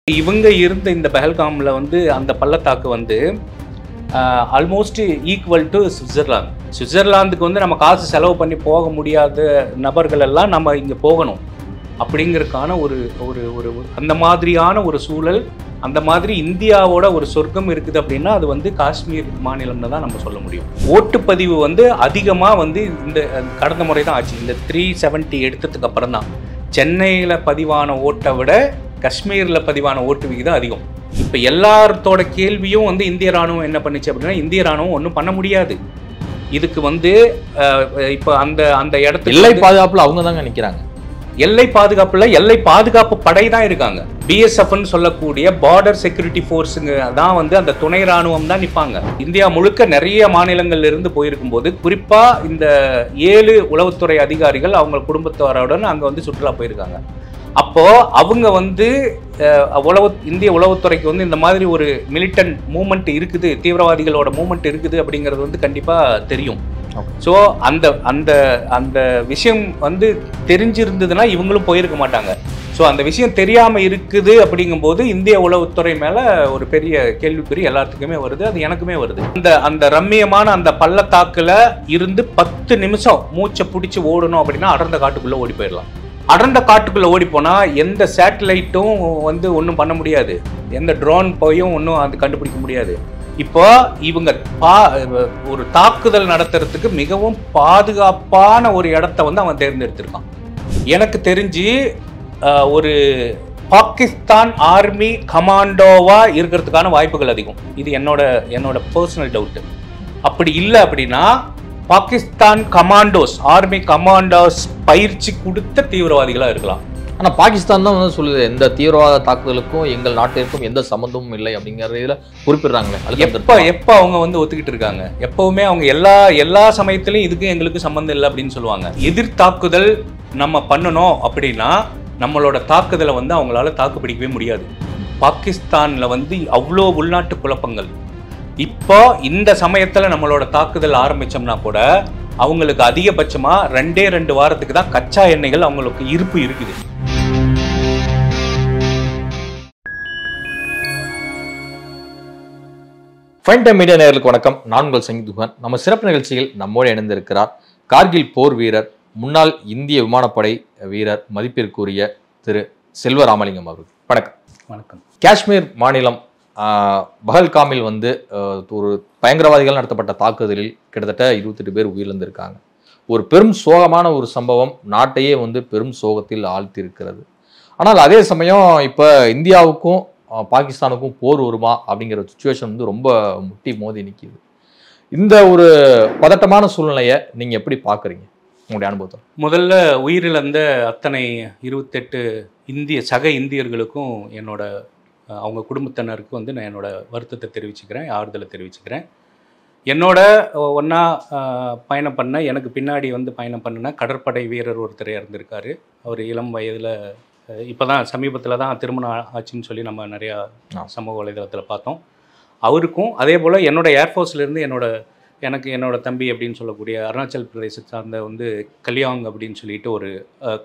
இவங்க இருந்த இந்த பெஹல்காமில் வந்து அந்த பள்ளத்தாக்கு வந்து ஆல்மோஸ்ட் ஈக்குவல் டு சுவிட்சர்லாந்துக்கு வந்து நம்ம காசு செலவு பண்ணி போக முடியாத நபர்கள் எல்லாம் நம்ம இங்கே போகணும் அப்படிங்கிறதுக்கான ஒரு ஒரு ஒரு அந்த மாதிரியான ஒரு சூழல், அந்த மாதிரி இந்தியாவோட ஒரு சொர்க்கம் இருக்குது அப்படின்னா அது வந்து காஷ்மீர் மாநிலம்னு தான் நம்ம சொல்ல முடியும். ஓட்டுப்பதிவு வந்து அதிகமாக வந்து இந்த கடந்த முறை தான் ஆச்சு. இந்த 370 எடுத்ததுக்கு அப்புறம் தான் சென்னையில் பதிவான ஓட்டை விட காஷ்மீரில் பதிவான ஓட்டு விகிதம் அதிகம். இப்போ எல்லாத்தோட கேள்வியும் வந்து இந்திய ராணுவம் என்ன பண்ணுச்சு அப்படின்னா, இந்திய ராணுவம் ஒன்றும் பண்ண முடியாது. இதுக்கு வந்து இப்போ அந்த அந்த இடத்துல எல்லை பாதுகாப்புல அவங்க தாங்க நிற்கிறாங்க. எல்லை பாதுகாப்புல எல்லை பாதுகாப்பு படை தான் இருக்காங்க. பிஎஸ்எஃப்னு சொல்லக்கூடிய பார்டர் செக்யூரிட்டி ஃபோர்ஸுங்க தான் வந்து அந்த துணை ராணுவம் தான் நிற்பாங்க. இந்தியா முழுக்க நிறைய மாநிலங்கள்ல இருந்து போயிருக்கும் போது குறிப்பா இந்த 7 உளவுத்துறை அதிகாரிகள் அவங்க குடும்பத்தாரோட அங்க வந்து சுற்றுலா போயிருக்காங்க. அப்போ அவங்க வந்து இந்திய உளவுத்துறைக்கு வந்து இந்த மாதிரி ஒரு மிலிட்டன்ட் மூவ்மெண்ட் இருக்குது, தீவிரவாதிகளோட மூவ்மெண்ட் இருக்குது அப்படிங்கிறது வந்து கண்டிப்பா தெரியும். ஸோ அந்த அந்த அந்த விஷயம் வந்து தெரிஞ்சிருந்ததுன்னா இவங்களும் போயிருக்க மாட்டாங்க. ஸோ அந்த விஷயம் தெரியாமல் இருக்குது அப்படிங்கும்போது இந்திய உளவுத்துறை மேலே ஒரு பெரிய கேள்விக்குறி எல்லாத்துக்குமே வருது. அது எனக்குமே வருது. அந்த ரம்மியமான அந்த பள்ளத்தாக்கில் இருந்து 10 நிமிஷம் மூச்சை பிடிச்சி ஓடணும் அப்படின்னா அடர்ந்த காட்டுக்குள்ளே ஓடி போயிடலாம். அடர்ந்த காட்டுக்குள்ளே ஓடி போனால் எந்த சேட்டலைட்டும் வந்து ஒன்றும் பண்ண முடியாது, எந்த ட்ரோன் போயும் ஒன்றும் அது கண்டுபிடிக்க முடியாது. இப்போ இவங்க ஒரு தாக்குதல் நடத்துறதுக்கு மிகவும் பாதுகாப்பான ஒரு இடத்த வந்து அவன் தேர்ந்தெடுத்திருக்கான். எனக்கு தெரிஞ்சு ஒரு பாகிஸ்தான் ஆர்மி கமாண்டோவா இருக்கிறதுக்கான வாய்ப்புகள் அதிகம். இது என்னோட பர்சனல் டவுட்டு. அப்படி இல்லை அப்படின்னா பாகிஸ்தான் கமாண்டோஸ், ஆர்மி கமாண்டோஸ் பயிற்சி கொடுத்த தீவிரவாதிகளா இருக்கலாம். ஆனால் பாகிஸ்தான் தான் வந்து சொல்லுது எந்த தீவிரவாத தாக்குதலுக்கும் எங்கள் நாட்டிற்கும் எந்த சம்மந்தமும் இல்லை அப்படிங்கிற இதில் குறிப்பிடுறாங்களே. எப்போ அவங்க வந்து ஒத்துக்கிட்டு இருக்காங்க? எப்பவுமே அவங்க எல்லா சமயத்திலையும் இதுக்கு எங்களுக்கு சம்மந்தம் இல்லை அப்படின்னு சொல்லுவாங்க. எதிர் தாக்குதல் நம்ம பண்ணணும் அப்படின்னா நம்மளோட தாக்குதலை வந்து அவங்களால தாக்குப்பிடிக்கவே முடியாது. பாகிஸ்தான்ல வந்து அவ்வளோ உள்நாட்டு குழப்பங்கள். இப்போ இந்த சமயத்துல நம்மளோட தாக்குதல் ஆரம்பிச்சோம்னா கூட அவங்களுக்கு அதிகபட்சமா 2 வாரத்துக்கு தான் கச்சா எண்ணெய்கள் அவங்களுக்கு இருப்பு இருக்குது. ஃபைன் டைம் மீடியா நேயர்களுக்கு வணக்கம். நான் உங்கள் சங்கீதுகன். நம்ம சிறப்பு நிகழ்ச்சியில் நம்மோடு இணைந்திருக்கிறார் கார்கில் போர் வீரர், முன்னாள் இந்திய விமானப்படை வீரர், மதிப்பிற்குரிய திரு செல்வ ராமலிங்கம் அவர்கள். வணக்கம். வணக்கம். காஷ்மீர் மாநிலம் பஹல்காமில் வந்து ஒரு பயங்கரவாதிகள் நடத்தப்பட்ட தாக்குதலில் கிட்டத்தட்ட 28 பேர் உயிரிழந்திருக்காங்க. ஒரு பெரும் சோகமான ஒரு சம்பவம் நாட்டையே வந்து பெரும் சோகத்தில் ஆழ்த்தியிருக்கிறது. ஆனால் அதே சமயம் இப்போ இந்தியாவுக்கும் பாகிஸ்தானுக்கும் போர் வருமா அப்படிங்கிற சுச்சுவேஷன் வந்து ரொம்ப முட்டி மோதி நிற்கிது. இந்த ஒரு பதட்டமான சூழ்நிலையை நீங்கள் எப்படி பார்க்குறீங்க உங்களுடைய அனுபவத்தை? முதல்ல உயிரிழந்த அத்தனை 28 சக இந்தியர்களுக்கும் அவங்க குடும்பத்தினருக்கு வந்து நான் என்னோட வருத்தத்தை தெரிவிச்சுக்கிறேன், ஆறுதலை தெரிவிச்சுக்கிறேன். என்னோட ஒன்றா பயணம் பண்ண, எனக்கு பின்னாடி வந்து பயணம் பண்ணின கடற்படை வீரர் ஒருத்தர் இறந்திருக்காரு. அவர் இளம் வயதில் இப்போ தான் சமீபத்தில் தான் திருமணம் ஆச்சுன்னு சொல்லி நம்ம நிறையா சமூக வலைதளத்தில் பார்த்தோம். அவருக்கும் அதே போல் என்னோட ஏர்ஃபோர்ஸ்லேருந்து என்னோட தம்பி அப்படின்னு சொல்லக்கூடிய அருணாச்சல் பிரதேசத்தை சார்ந்த வந்து கல்யாங் அப்படின்னு சொல்லிட்டு ஒரு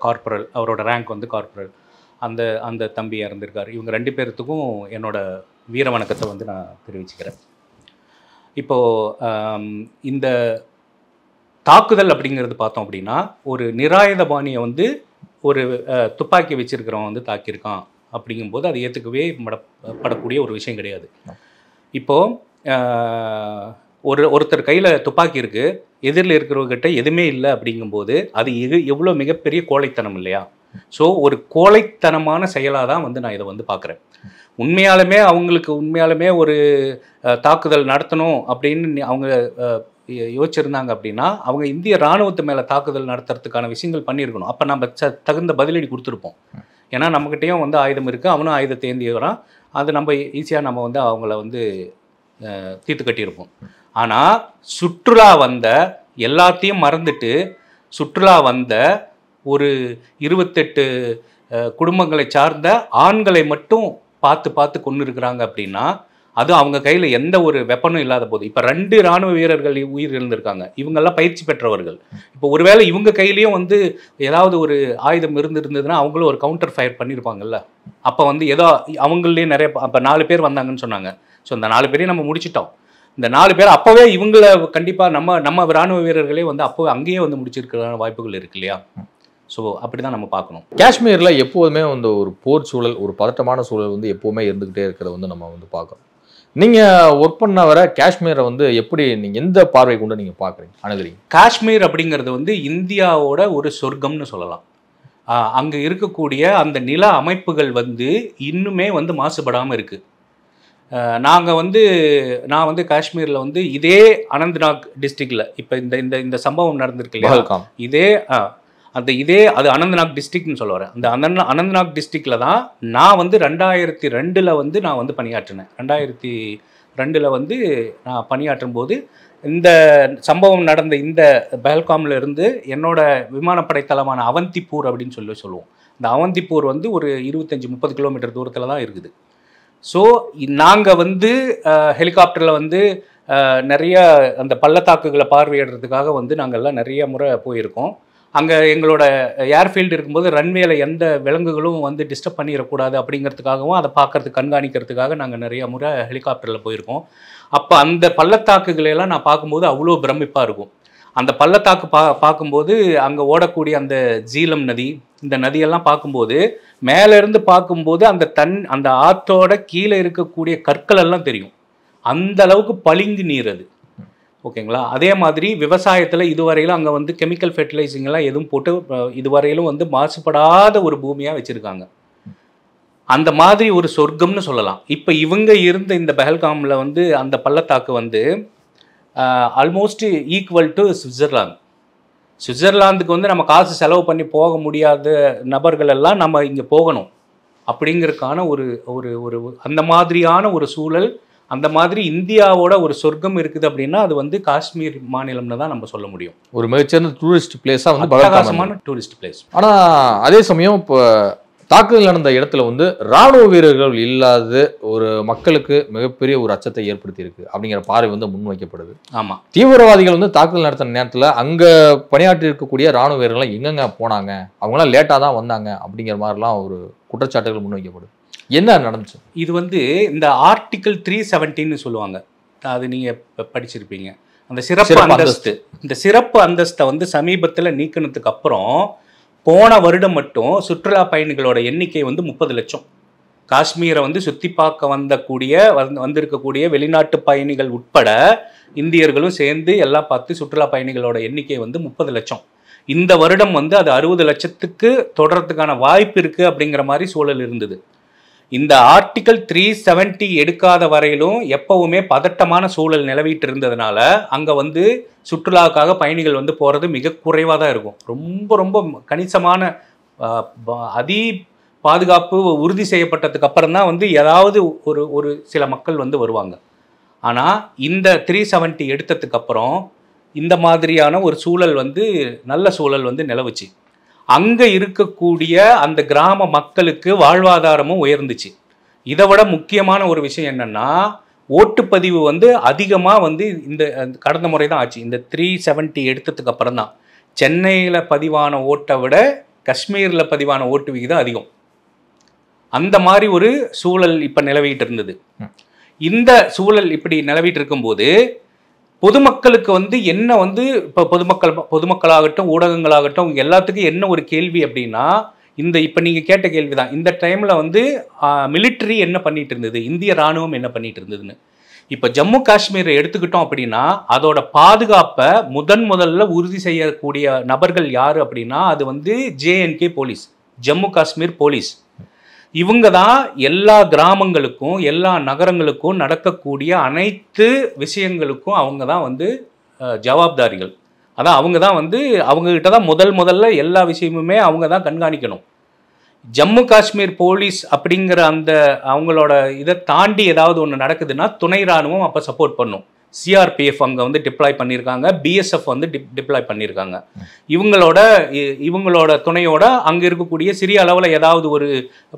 கார்பரல், அவரோட ரேங்க் வந்து கார்பரல், அந்த தம்பி இறந்திருக்கார். இவங்க 2 பேர்த்துக்கும் என்னோட வீர வணக்கத்தை வந்து நான் தெரிவிச்சுக்கிறேன். இப்போது இந்த தாக்குதல் அப்படிங்கிறது பார்த்தோம் அப்படின்னா ஒரு நிராயுதபாணியை வந்து ஒரு துப்பாக்கி வச்சிருக்கிறவன் வந்து தாக்கியிருக்கான் அப்படிங்கும்போது அது ஏற்றுக்கவே படக்கூடிய ஒரு விஷயம் கிடையாது. இப்போது ஒருத்தர் கையில் துப்பாக்கி இருக்குது, எதிரில் இருக்கிறவர்கிட்ட எதுவுமே இல்லை அப்படிங்கும்போது அது எவ்வளோ மிகப்பெரிய கோழைத்தனம் இல்லையா? ஸோ ஒரு கோழைத்தனமான செயலாக தான் வந்து நான் இதை வந்து பார்க்குறேன். உண்மையாலுமே ஒரு தாக்குதல் நடத்தணும் அப்படின்னு அவங்க யோசிச்சிருந்தாங்க அப்படின்னா அவங்க இந்திய இராணுவத்து மேலே தாக்குதல் நடத்துறதுக்கான விஷயங்கள் பண்ணியிருக்கணும். அப்போ நம்ம தகுந்த பதிலடி கொடுத்துருப்போம். ஏன்னா நம்மக்கிட்டேயும் வந்து ஆயுதம் இருக்குது, அவனும் ஆயுதத்தை ஏந்தி வரான். அது நம்ம ஈஸியாக நம்ம வந்து அவங்கள வந்து தீர்த்து கட்டியிருப்போம். ஆனால் சுற்றுலா வந்த எல்லாத்தையும் மறந்துட்டு சுற்றுலா வந்த ஒரு 28 குடும்பங்களை சார்ந்த ஆண்களை மட்டும் பார்த்து கொண்டு இருக்கிறாங்க அப்படின்னா அது அவங்க கையில் எந்த ஒரு வெப்பனும் இல்லாத போது. இப்போ 2 இராணுவ வீரர்கள் உயிர் இழந்திருக்காங்க. இவங்கெல்லாம் பயிற்சி பெற்றவர்கள். இப்போ ஒருவேளை இவங்க கையிலையும் வந்து ஏதாவது ஒரு ஆயுதம் இருந்ததுன்னா அவங்களும் ஒரு கவுண்டர் ஃபயர் பண்ணியிருப்பாங்கல்ல. அப்போ வந்து ஏதோ அவங்களே நிறைய அப்போ 4 பேர் வந்தாங்கன்னு சொன்னாங்க. ஸோ இந்த 4 பேரையும் நம்ம முடிச்சிட்டோம். இந்த 4 பேர் அப்போவே இவங்கள கண்டிப்பாக நம்ம இராணுவ வீரர்களே வந்து அப்போவே அங்கேயே வந்து முடிச்சிருக்கிற வாய்ப்புகள் இருக்கு இல்லையா? ஸோ அப்படி தான் நம்ம பார்க்கணும். காஷ்மீரில் எப்போதுமே வந்து ஒரு போர் சூழல், ஒரு பதட்டமான சூழல் வந்து எப்போவுமே இருந்துக்கிட்டே இருக்கிறத வந்து நம்ம வந்து பார்க்குறோம். நீங்கள் ஒர்க் பண்ண வர காஷ்மீரை வந்து எப்படி நீங்கள் எந்த பார்வை கொண்டு நீங்கள் பார்க்குறீங்க, அணுகுறீங்க? காஷ்மீர் அப்படிங்கிறது வந்து இந்தியாவோட ஒரு சொர்க்கம்னு சொல்லலாம். அங்கே இருக்கக்கூடிய அந்த நில அமைப்புகள் வந்து இன்னுமே வந்து மாசுபடாமல் இருக்குது. நான் வந்து காஷ்மீரில் வந்து இதே அனந்த்நாக் டிஸ்ட்ரிக்டில் இப்போ இந்த சம்பவம் நடந்திருக்கு இல்லையா? அது அனந்த்நாக் டிஸ்ட்ரிக்ட்னு சொல்ல வரேன். அந்த அனந்த்நாக் டிஸ்ட்ரிக்டில் தான் நான் வந்து 2002 வந்து நான் வந்து பணியாற்றினேன். 2002 வந்து நான் பணியாற்றும் போது இந்த சம்பவம் நடந்த இந்த பஹல்காமில் இருந்து என்னோட விமானப்படை தளமான அவந்திப்பூர் அப்படின்னு சொல்லுவோம். இந்த அவந்திப்பூர் வந்து ஒரு 25-30 கிலோமீட்டர் தூரத்தில் தான் இருக்குது. ஸோ நாங்கள் வந்து ஹெலிகாப்டரில் வந்து நிறைய அந்த பள்ளத்தாக்குகளை பார்வையிடுறதுக்காக வந்து நாங்கள்லாம் நிறைய முறை போயிருக்கோம். அங்கே எங்களோட ஏர்ஃபீல்டு இருக்கும்போது ரன்வேல எந்த விலங்குகளும் வந்து டிஸ்டர்ப் பண்ணிடக்கூடாது அப்படிங்கிறதுக்காகவும் அதை பார்க்கறதுக்கு கண்காணிக்கிறதுக்காக நாங்கள் நிறைய முறை ஹெலிகாப்டரில் போயிருக்கோம். அப்போ அந்த பள்ளத்தாக்குகளையெல்லாம் நான் பார்க்கும்போது அவ்வளோ பிரமிப்பாக இருக்கும். அந்த பள்ளத்தாக்கு பார்க்கும்போது அங்கே ஓடக்கூடிய அந்த ஜீலம் நதி, இந்த நதியெல்லாம் பார்க்கும்போது மேலேருந்து பார்க்கும்போது அந்த ஆற்றோட கீழே இருக்கக்கூடிய கற்கள் எல்லாம் தெரியும். அந்த அளவுக்கு பளிங்கு நீர் அது. ஓகேங்களா? அதே மாதிரி விவசாயத்தில் இதுவரையிலும் அங்கே வந்து கெமிக்கல் ஃபெர்டிலைசிங்லாம் எதுவும் போட்டு இதுவரையிலும் வந்து மாசுபடாத ஒரு பூமியாக வச்சுருக்காங்க. அந்த மாதிரி ஒரு சொர்க்கம்னு சொல்லலாம். இப்போ இவங்க இருந்த இந்த பஹல்காமில் வந்து அந்த பள்ளத்தாக்கு வந்து ஆல்மோஸ்ட் ஈக்குவல் டு சுவிட்சர்லாந்துக்கு வந்து நம்ம காசு செலவு பண்ணி போக முடியாத நபர்கள் எல்லாம் நம்ம இங்கே போகணும் அப்படிங்கிறதுக்கான ஒரு அந்த மாதிரியான ஒரு சூழல், அந்த மாதிரி இந்தியாவோட ஒரு சொர்க்கம் இருக்குது அப்படின்னா அது வந்து காஷ்மீர் மாநிலம்னு தான் நம்ம சொல்ல முடியும். ஒரு மிகச்சிறந்த டூரிஸ்ட் பிளேஸாக வந்து பிரகாசமான டூரிஸ்ட் பிளேஸ். ஆனால் அதே சமயம் இப்போ தாக்குதல் நடந்த இடத்துல வந்து ராணுவ வீரர்கள் இல்லாத ஒரு மக்களுக்கு மிகப்பெரிய ஒரு அச்சத்தை ஏற்படுத்தி இருக்கு அப்படிங்கிற பார்வை வந்து முன்வைக்கப்படுது. ஆமாம், தீவிரவாதிகள் வந்து தாக்குதல் நடத்தின நேரத்தில் அங்கே பணியாற்றி இருக்கக்கூடிய ராணுவ வீரர்கள்லாம் எங்கெங்க போனாங்க, அவங்களாம் லேட்டாக தான் வந்தாங்க அப்படிங்கிற மாதிரிலாம் ஒரு குற்றச்சாட்டுகள் முன்வைக்கப்படுது. என்ன நடந்துச்சு? இது வந்து இந்த ஆர்டிகிள் 370 சொல்லுவாங்க. அது நீங்கள் படிச்சிருப்பீங்க. அந்த சிறப்பு அந்தஸ்து. இந்த சிறப்பு அந்தஸ்தை வந்து சமீபத்தில் நீக்கினதுக்கு அப்புறம் போன வருடம் மட்டும் சுற்றுலா பயணிகளோட எண்ணிக்கை வந்து 30 லட்சம். காஷ்மீரை வந்து சுற்றி பார்க்க வந்திருக்கக்கூடிய வெளிநாட்டு பயணிகள் உட்பட இந்தியர்களும் சேர்ந்து எல்லாம் பார்த்து சுற்றுலா பயணிகளோட எண்ணிக்கை வந்து 30 லட்சம். இந்த வருடம் வந்து அது 60 லட்சத்துக்கு தொடர்றதுக்கான வாய்ப்பு இருக்குது அப்படிங்கிற மாதிரி சூழல் இருந்தது. இந்த ஆர்டிகிள் 370 எடுக்காத வரையிலும் எப்பவுமே பதட்டமான சூழல் நிலவிட்டு இருந்ததுனால அங்கே வந்து சுற்றுலாவுக்காக பயணிகள் வந்து போகிறது மிக குறைவாக தான் இருக்கும். ரொம்ப ரொம்ப கணிசமான அதி பாதுகாப்பு உறுதி செய்யப்பட்டதுக்கு அப்புறம் தான் வந்து ஏதாவது ஒரு சில மக்கள் வந்து வருவாங்க. ஆனால் இந்த 370 எடுத்ததுக்கு அப்புறம் இந்த மாதிரியான ஒரு சூழல் வந்து நல்ல சூழல் வந்து நிலவுச்சு. அங்கே இருக்கக்கூடிய அந்த கிராம மக்களுக்கு வாழ்வாதாரமும் உயர்ந்துச்சு. இதை விட முக்கியமான ஒரு விஷயம் என்னன்னா, ஓட்டுப்பதிவு வந்து அதிகமாக வந்து இந்த கடந்த முறை தான் ஆச்சு. இந்த 370 எடுத்ததுக்கு அப்புறம் தான் சென்னையில் பதிவான ஓட்டை விட காஷ்மீரில் பதிவான ஓட்டு விகிதம் அதிகம். அந்த மாதிரி ஒரு சூழல் இப்போ நிலவிட்டு இருந்தது. இந்த சூழல் இப்படி நிலவிட்டு இருக்கும்போது பொதுமக்களுக்கு வந்து என்ன வந்து இப்போ பொதுமக்களாகட்டும் ஊடகங்களாகட்டும் எல்லாத்துக்கும் என்ன ஒரு கேள்வி அப்படின்னா, இப்போ நீங்கள் கேட்ட கேள்வி தான். இந்த டைமில் வந்து மிலிட்ரி என்ன பண்ணிட்டு இருந்தது, இந்திய இராணுவம் என்ன பண்ணிட்டு இருந்ததுன்னு. இப்போ ஜம்மு காஷ்மீரை எடுத்துக்கிட்டோம் அப்படின்னா அதோட பாதுகாப்பை முதல்ல உறுதி செய்யக்கூடிய நபர்கள் யார் அப்படின்னா அது வந்து JNK police, Jammu Kashmir police. இவங்க தான் எல்லா கிராமங்களுக்கும் எல்லா நகரங்களுக்கும் நடக்கக்கூடிய அனைத்து விஷயங்களுக்கும் அவங்க தான் வந்து ஜவாப்தாரிகள். அதான் அவங்க தான் வந்து அவங்ககிட்ட தான் முதல்ல எல்லா விஷயமுமே அவங்க தான் கண்காணிக்கணும். ஜம்மு காஷ்மீர் போலீஸ் அப்படிங்கிற அந்த அவங்களோட இதை தாண்டி ஏதாவது ஒன்று நடக்குதுன்னா துணை இராணுவம் அப்போ சப்போர்ட் பண்ணும். சிஆர்பிஎஃப் அங்கே வந்து டிப்ளாய் பண்ணியிருக்காங்க, பிஎஸ்எஃப் வந்து டிப்ளாய் பண்ணியிருக்காங்க. இவங்களோட துணையோட அங்கே இருக்கக்கூடிய சிறிய அளவில் ஏதாவது ஒரு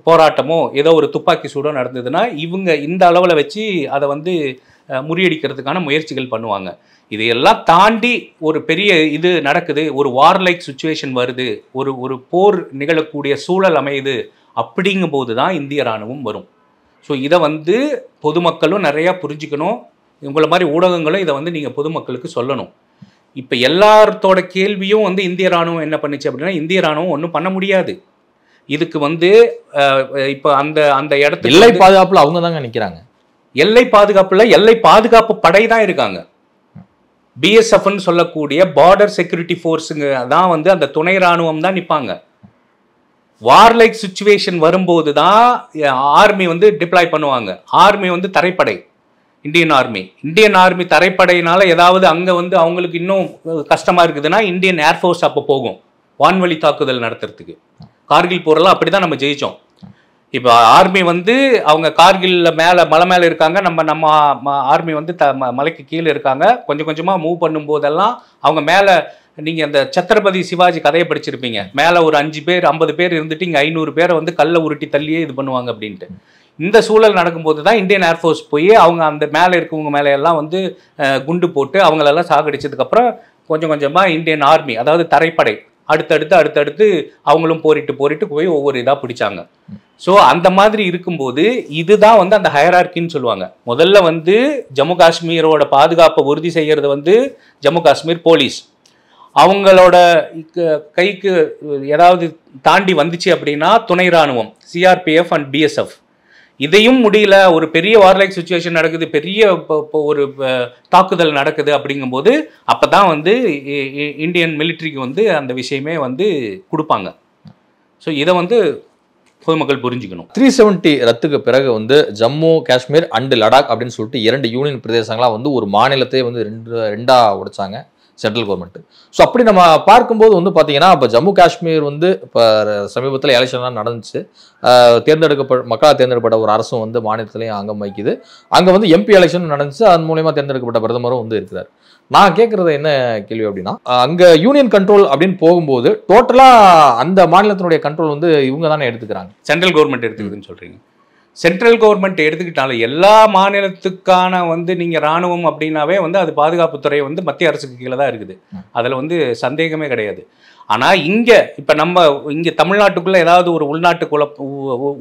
போராட்டமோ ஏதோ ஒரு துப்பாக்கி சூடோ நடந்ததுன்னா இவங்க இந்த அளவில் வச்சு அதை வந்து முறியடிக்கிறதுக்கான முயற்சிகள் பண்ணுவாங்க. இதையெல்லாம் தாண்டி ஒரு பெரிய இது நடக்குது, ஒரு வார்லைக் சுச்சுவேஷன் வருது, ஒரு போர் நிகழக்கூடிய சூழல் அமையுது, அப்படிங்கும்போது தான் இந்திய இராணுவம் வரும். ஸோ இதை வந்து பொதுமக்களும் நிறையா புரிஞ்சுக்கணும். உங்களை மாதிரி ஊடகங்களும் இதை வந்து நீங்கள் பொதுமக்களுக்கு சொல்லணும். இப்போ எல்லாத்தோட கேள்வியும் வந்து இந்திய இராணுவம் என்ன பண்ணுச்சு அப்படின்னா, இந்திய இராணுவம் ஒன்றும் பண்ண முடியாது. இதுக்கு வந்து இப்போ அந்த இடத்துல எல்லை பாதுகாப்புல அவங்க தாங்க நிற்கிறாங்க. எல்லை பாதுகாப்புல எல்லை பாதுகாப்பு படை தான் இருக்காங்க. பிஎஸ்எஃப்னு சொல்லக்கூடிய பார்டர் செக்யூரிட்டி ஃபோர்ஸுங்க தான் வந்து அந்த துணை இராணுவம் தான் நிற்பாங்க. வார்லைக் சுச்சுவேஷன் வரும்போது தான் ஆர்மி வந்து டிப்ளாய் பண்ணுவாங்க. ஆர்மி வந்து தரைப்படை, இந்தியன் ஆர்மி தரைப்படையினால ஏதாவது அங்கே வந்து அவங்களுக்கு இன்னும் கஷ்டமாக இருக்குதுன்னா இந்தியன் ஏர்ஃபோர்ஸ் அப்போ போகும் வான்வழி தாக்குதல் நடத்துறதுக்கு. கார்கில் போரெல்லாம் அப்படி தான் நம்ம ஜெயித்தோம். இப்போ ஆர்மி வந்து அவங்க கார்கில்ல மலை மேலே இருக்காங்க, நம்ம ஆர்மி வந்து மலைக்கு கீழே இருக்காங்க. கொஞ்சம் கொஞ்சமாக மூவ் பண்ணும்போதெல்லாம் அவங்க மேலே, நீங்கள் அந்த சத்ரபதி சிவாஜி கதையை படிச்சிருப்பீங்க, மேலே ஒரு 5 பேர் 50 பேர் இருந்துட்டு இங்கே 500 பேரை வந்து கல்லை உருட்டி தள்ளியே இது பண்ணுவாங்க அப்படின்ட்டு. இந்த சூழல் நடக்கும்போது தான் இந்தியன் ஏர்ஃபோர்ஸ் போய் அவங்க அந்த மேலே இருக்கவங்க மேலே எல்லாம் வந்து குண்டு போட்டு அவங்களெல்லாம் சாகடிச்சதுக்கப்புறம் கொஞ்சம் கொஞ்சமாக இந்தியன் ஆர்மி அதாவது தரைப்படை அடுத்தடுத்து அவங்களும் போரிட்டு போய் ஒவ்வொரு இதாக பிடிச்சாங்க. ஸோ அந்த மாதிரி இருக்கும்போது இதுதான் வந்து அந்த ஹயரார்கின்னு சொல்லுவாங்க. முதல்ல வந்து ஜம்மு காஷ்மீரோட பாதுகாப்பை உறுதி செய்கிறது வந்து ஜம்மு காஷ்மீர் போலீஸ். அவங்களோட கைக்கு ஏதாவது தாண்டி வந்துச்சு அப்படின்னா துணை இராணுவம் சிஆர்பிஎஃப் அண்ட் பிஎஸ்எஃப். இதையும் முடியல, ஒரு பெரிய வார்லைக் சுச்சுவேஷன் நடக்குது, பெரிய ஒரு தாக்குதல் நடக்குது அப்படிங்கும்போது அப்போ தான் வந்து இந்தியன் மிலிட்ரிக்கு வந்து அந்த விஷயமே வந்து கொடுப்பாங்க. ஸோ இதை வந்து பொதுமக்கள் புரிஞ்சுக்கணும். 370 ரத்துக்கு பிறகு வந்து ஜம்மு காஷ்மீர் அண்ட் லடாக் அப்படின்னு சொல்லிட்டு 2 யூனியன் பிரதேசங்களாக வந்து ஒரு மாநிலத்தையே வந்து ரெண்டா உடைச்சாங்க சென்ட்ரல் கவர்மெண்ட். ஸோ அப்படி நம்ம பார்க்கும்போது வந்து பார்த்தீங்கன்னா இப்போ ஜம்மு காஷ்மீர் வந்து இப்போ சமீபத்தில் எலெக்ஷன்லாம் நடந்துச்சு. மக்களால் தேர்ந்தெடுக்கப்பட்ட ஒரு அரசும் வந்து மாநிலத்திலையும் அங்கம் வகிக்குது. அங்கே வந்து எம்பி எலெக்ஷன் நடந்துச்சு, அதன் மூலயமா தேர்ந்தெடுக்கப்பட்ட பிரதமரும் வந்து இருக்கிறார். நான் கேட்குறது என்ன கேள்வி அப்படின்னா, அங்கே யூனியன் கண்ட்ரோல் அப்படின்னு போகும்போது டோட்டலாக அந்த மாநிலத்தினுடைய கண்ட்ரோல் வந்து இவங்க தானே எடுத்துக்கிறாங்க, சென்ட்ரல் கவர்மெண்ட் எடுத்துக்குதுன்னு சொல்கிறீங்க. சென்ட்ரல் கவர்மெண்ட் எடுத்துக்கிட்டாலும் எல்லா மாநிலத்துக்கான வந்து நீங்கள் இராணுவம் அப்படின்னாவே வந்து அது பாதுகாப்புத்துறை வந்து மத்திய அரசுக்கு கீழே தான் இருக்குது. அதில் வந்து சந்தேகமே கிடையாது. ஆனால் இப்போ நம்ம இங்கே தமிழ்நாட்டுக்குள்ளே ஏதாவது ஒரு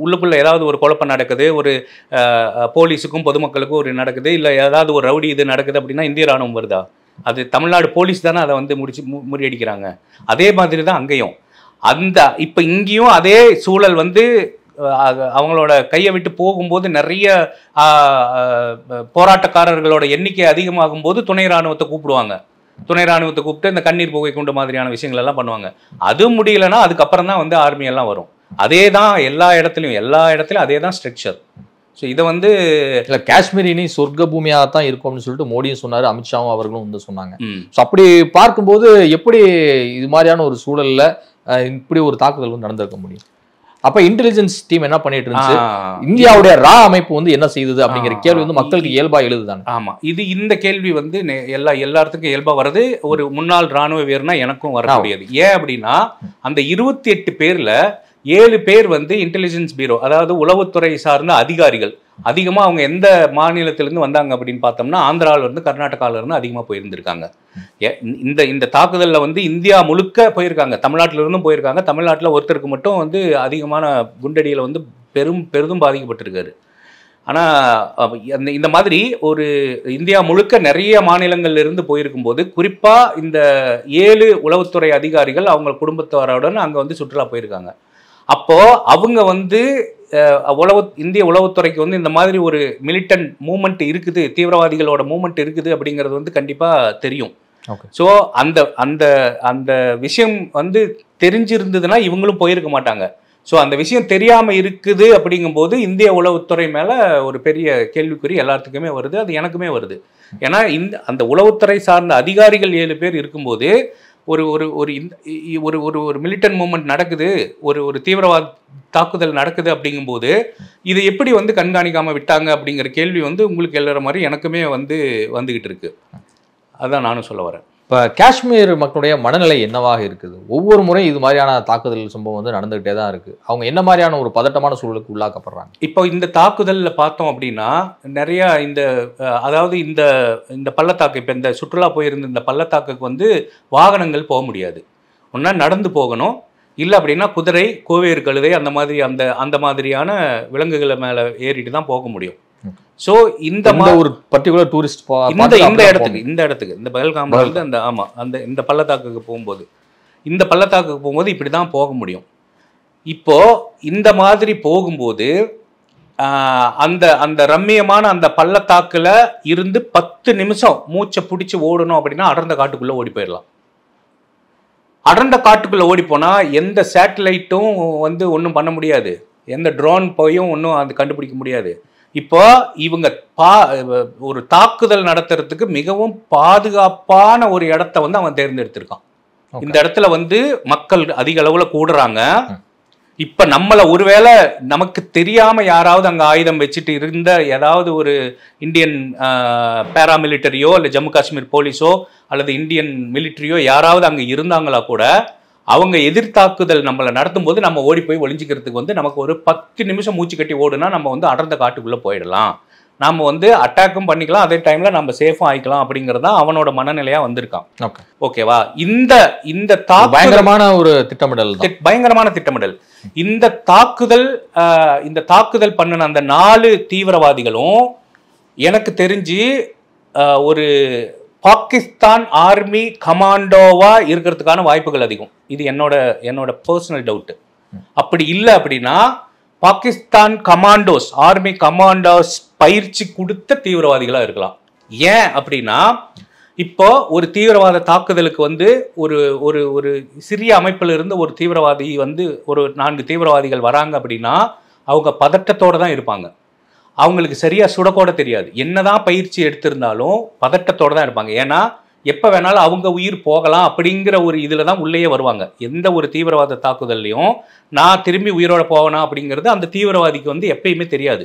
உள்ளுக்குள்ளே ஏதாவது ஒரு குழப்பம் நடக்குது, ஒரு போலீஸுக்கும் பொதுமக்களுக்கும் ஒரு நடக்குது, இல்லை ஏதாவது ஒரு ரவுடி இது நடக்குது அப்படின்னா இந்திய இராணுவம் வருதா? அது தமிழ்நாடு போலீஸ் தானே அதை வந்து முறியடிக்கிறாங்க. அதே மாதிரி தான் அங்கேயும் இப்போ இங்கேயும் அதே சூழல் வந்து அவங்களோட கையை விட்டு போகும்போது நிறைய போராட்டக்காரர்களோட எண்ணிக்கை அதிகமாகும் போது துணை இராணுவத்தை கூப்பிட்டு இந்த கண்ணீர் புகை கொண்டு மாதிரியான விஷயங்கள் எல்லாம் பண்ணுவாங்க. அது முடியலன்னா அதுக்கப்புறம் தான் வந்து ஆர்மி எல்லாம் வரும். அதே தான் எல்லா இடத்துலையும் அதே தான் ஸ்ட்ரக்சர். ஸோ இதை வந்து காஷ்மீர் இனி சொர்க்க பூமியாக தான் இருக்கும்னு சொல்லிட்டு மோடியும் சொன்னார், அமித்ஷாவும் அவர்களும் வந்து சொன்னாங்க. ஸோ அப்படி பார்க்கும்போது எப்படி இது மாதிரியான ஒரு சூழல்ல இப்படி ஒரு தாக்குதல் வந்து நடந்திருக்க முடியும்? அப்ப இன்டெலிஜென்ஸ் டீம் என்ன பண்ணிட்டு இருந்துச்சு, இந்தியாவுடைய ரா அமைப்பு வந்து என்ன செய்தது அப்படிங்கிற கேள்வி வந்து மக்களுக்கு இயல்பா எழுதுதாங்க. ஆமா, இந்த கேள்வி வந்து எல்லாத்துக்கும் இயல்பா வருது. ஒரு முன்னாள் ராணுவ வீரனா எனக்கும் வரக்கூடியது. ஏன் அப்படின்னா அந்த 28 பேர்ல 7 பேர் வந்து இன்டெலிஜென்ஸ் பீரோ அதாவது உளவுத்துறை சார்ந்த அதிகாரிகள். அதிகமாக அவங்க எந்த மாநிலத்திலேருந்து வந்தாங்க அப்படின்னு பார்த்தோம்னா ஆந்திராவிலேருந்து கர்நாடகாவிலேருந்து அதிகமாக போயிருந்திருக்காங்க. இந்த தாக்குதலில் வந்து இந்தியா முழுக்க போயிருக்காங்க, தமிழ்நாட்டிலிருந்தும் போயிருக்காங்க. தமிழ்நாட்டில் ஒருத்தருக்கு மட்டும் வந்து அதிகமான குண்டடியில் வந்து பெரிதும் பாதிக்கப்பட்டிருக்காரு. ஆனால் இந்த மாதிரி ஒரு இந்தியா முழுக்க நிறைய மாநிலங்கள்லேருந்து போயிருக்கும்போது குறிப்பாக இந்த 7 உளவுத்துறை அதிகாரிகள் அவங்க குடும்பத்தாரோட அங்கே வந்து சுற்றுலா போயிருக்காங்க. அப்போது அவங்க வந்து இந்திய உளவுத்துறைக்கு வந்து இந்த மாதிரி ஒரு மிலிட்டன்ட் மூவ்மெண்ட் இருக்குது, தீவிரவாதிகளோட மூவ்மெண்ட் இருக்குது அப்படிங்கிறது வந்து கண்டிப்பாக தெரியும். ஸோ அந்த விஷயம் வந்து தெரிஞ்சிருந்ததுன்னா இவங்களும் போயிருக்க மாட்டாங்க. ஸோ அந்த விஷயம் தெரியாமல் இருக்குது அப்படிங்கும்போது இந்திய உளவுத்துறை மேலே ஒரு பெரிய கேள்விக்குறி எல்லாத்துக்குமே வருது. அது எனக்குமே வருது. ஏன்னா அந்த உளவுத்துறை சார்ந்த அதிகாரிகள் 7 பேர் இருக்கும்போது ஒரு ஒரு ஒரு ஒரு ஒரு ஒரு மிலிட்டன் மூவ்மெண்ட் நடக்குது, ஒரு ஒரு தீவிரவாத தாக்குதல் நடக்குது அப்படிங்கும்போது இதை எப்படி வந்து கண்காணிக்காமல் விட்டாங்க அப்படிங்கிற கேள்வி வந்து உங்களுக்கு எழுற மாதிரி எனக்குமே வந்து வந்துக்கிட்டு இருக்கு. அதான் நானும் சொல்ல வரேன். இப்போ காஷ்மீர் மக்களுடைய மனநிலை என்னவாக இருக்குது? ஒவ்வொரு முறையும் இது மாதிரியான தாக்குதல் சம்பவம் வந்து நடந்துகிட்டே தான் இருக்குது. அவங்க என்ன மாதிரியான ஒரு பதட்டமான சூழலுக்கு உள்ளாக்கப்படுறாங்க? இப்போ இந்த தாக்குதலில் பார்த்தோம் அப்படின்னா நிறையா அதாவது இந்த பள்ளத்தாக்கு, இப்போ இந்த சுற்றுலா போயிருந்த இந்த பள்ளத்தாக்குக்கு வந்து வாகனங்கள் போக முடியாது. ஒன்றா நடந்து போகணும், இல்லை அப்படின்னா குதிரை, கோவேறு கழுதை அந்த மாதிரியான விலங்குகளை மேலே ஏறிட்டு தான் போக முடியும். ஸோ இந்த ஒரு பர்டிகுலர் டூரிஸ்ட் இந்த இடத்துக்கு இந்த பஹல்காம் வந்து இந்த பள்ளத்தாக்குக்கு போகும்போது இப்படி தான் போக முடியும். இப்போ இந்த மாதிரி போகும்போது அந்த ரம்மியமான அந்த பள்ளத்தாக்குல இருந்து 10 நிமிஷம் மூச்சை பிடிச்சி ஓடணும் அப்படின்னா அடர்ந்த காட்டுக்குள்ள ஓடி போயிடலாம். அடர்ந்த காட்டுக்குள்ள ஓடி போனா எந்த சேட்டலைட்டும் வந்து ஒன்றும் பண்ண முடியாது, எந்த ட்ரோன் போயும் ஒன்றும் அது கண்டுபிடிக்க முடியாது. இப்போ இவங்க ஒரு தாக்குதல் நடத்துறதுக்கு மிகவும் பாதுகாப்பான ஒரு இடத்த வந்து அவன் தேர்ந்தெடுத்திருக்கான். இந்த இடத்துல வந்து மக்கள் அதிக அளவுல கூடுறாங்க. இப்ப நம்மள ஒருவேளை நமக்கு தெரியாம யாராவது அங்க ஆயுதம் வச்சுட்டு இருந்த ஏதாவது ஒரு இந்தியன் பேராமிலிட்டரியோ இல்லை ஜம்மு காஷ்மீர் போலீஸோ அல்லது இந்தியன் மிலிட்டரியோ யாராவது அங்க இருந்தாங்களா கூட அவங்க எதிர்த்தாக்குதல் நம்மளை நடத்தும் போது நம்ம ஓடி போய் ஒளிஞ்சிக்கிறதுக்கு வந்து நமக்கு ஒரு 10 நிமிஷம் மூச்சு கட்டி ஓடுனா நம்ம வந்து அடர்ந்த காட்டுக்குள்ள போயிடலாம், நம்ம வந்து அட்டாக்கும் பண்ணிக்கலாம், அதே டைம்ல நம்ம சேஃபும் ஆயிக்கலாம் அப்படிங்கிறது தான் அவனோட மனநிலையா வந்திருக்கான். ஓகேவா? இந்த பயங்கரமான ஒரு திட்டமிடல், பயங்கரமான திட்டமிடல். இந்த தாக்குதல் பண்ணின அந்த 4 தீவிரவாதிகளும் எனக்கு தெரிஞ்சு ஒரு பாகிஸ்தான் ஆர்மி கமாண்டோவா இருக்கிறதுக்கான வாய்ப்புகள் அதிகம். இது என்னோட பர்சனல் டவுட். அப்படி இல்லை அப்படின்னா பாகிஸ்தான் கமாண்டோஸ், ஆர்மி கமாண்டோஸ் பயிற்சி கொடுத்த தீவிரவாதிகளா இருக்கலாம். ஏன் அப்படின்னா இப்போ ஒரு தீவிரவாத தாக்குதலுக்கு வந்து ஒரு சிறிய அமைப்பில் இருந்து ஒரு தீவிரவாதி வந்து ஒரு 4 தீவிரவாதிகள் வராங்க அப்படின்னா அவங்க பதட்டத்தோட தான் இருப்பாங்க. அவங்களுக்கு சரியா சுடக்கூட தெரியாது. என்னதான் பயிற்சி எடுத்திருந்தாலும் பதட்டத்தோட தான் இருப்பாங்க. ஏன்னா எப்போ வேணாலும் அவங்க உயிர் போகலாம் அப்படிங்கிற ஒரு இதில் தான் உள்ளேயே வருவாங்க. எந்த ஒரு தீவிரவாத தாக்குதல்லையும் நான் திரும்பி உயிரோட போவேனா அப்படிங்கிறது அந்த தீவிரவாதிக்கு வந்து எப்பயுமே தெரியாது.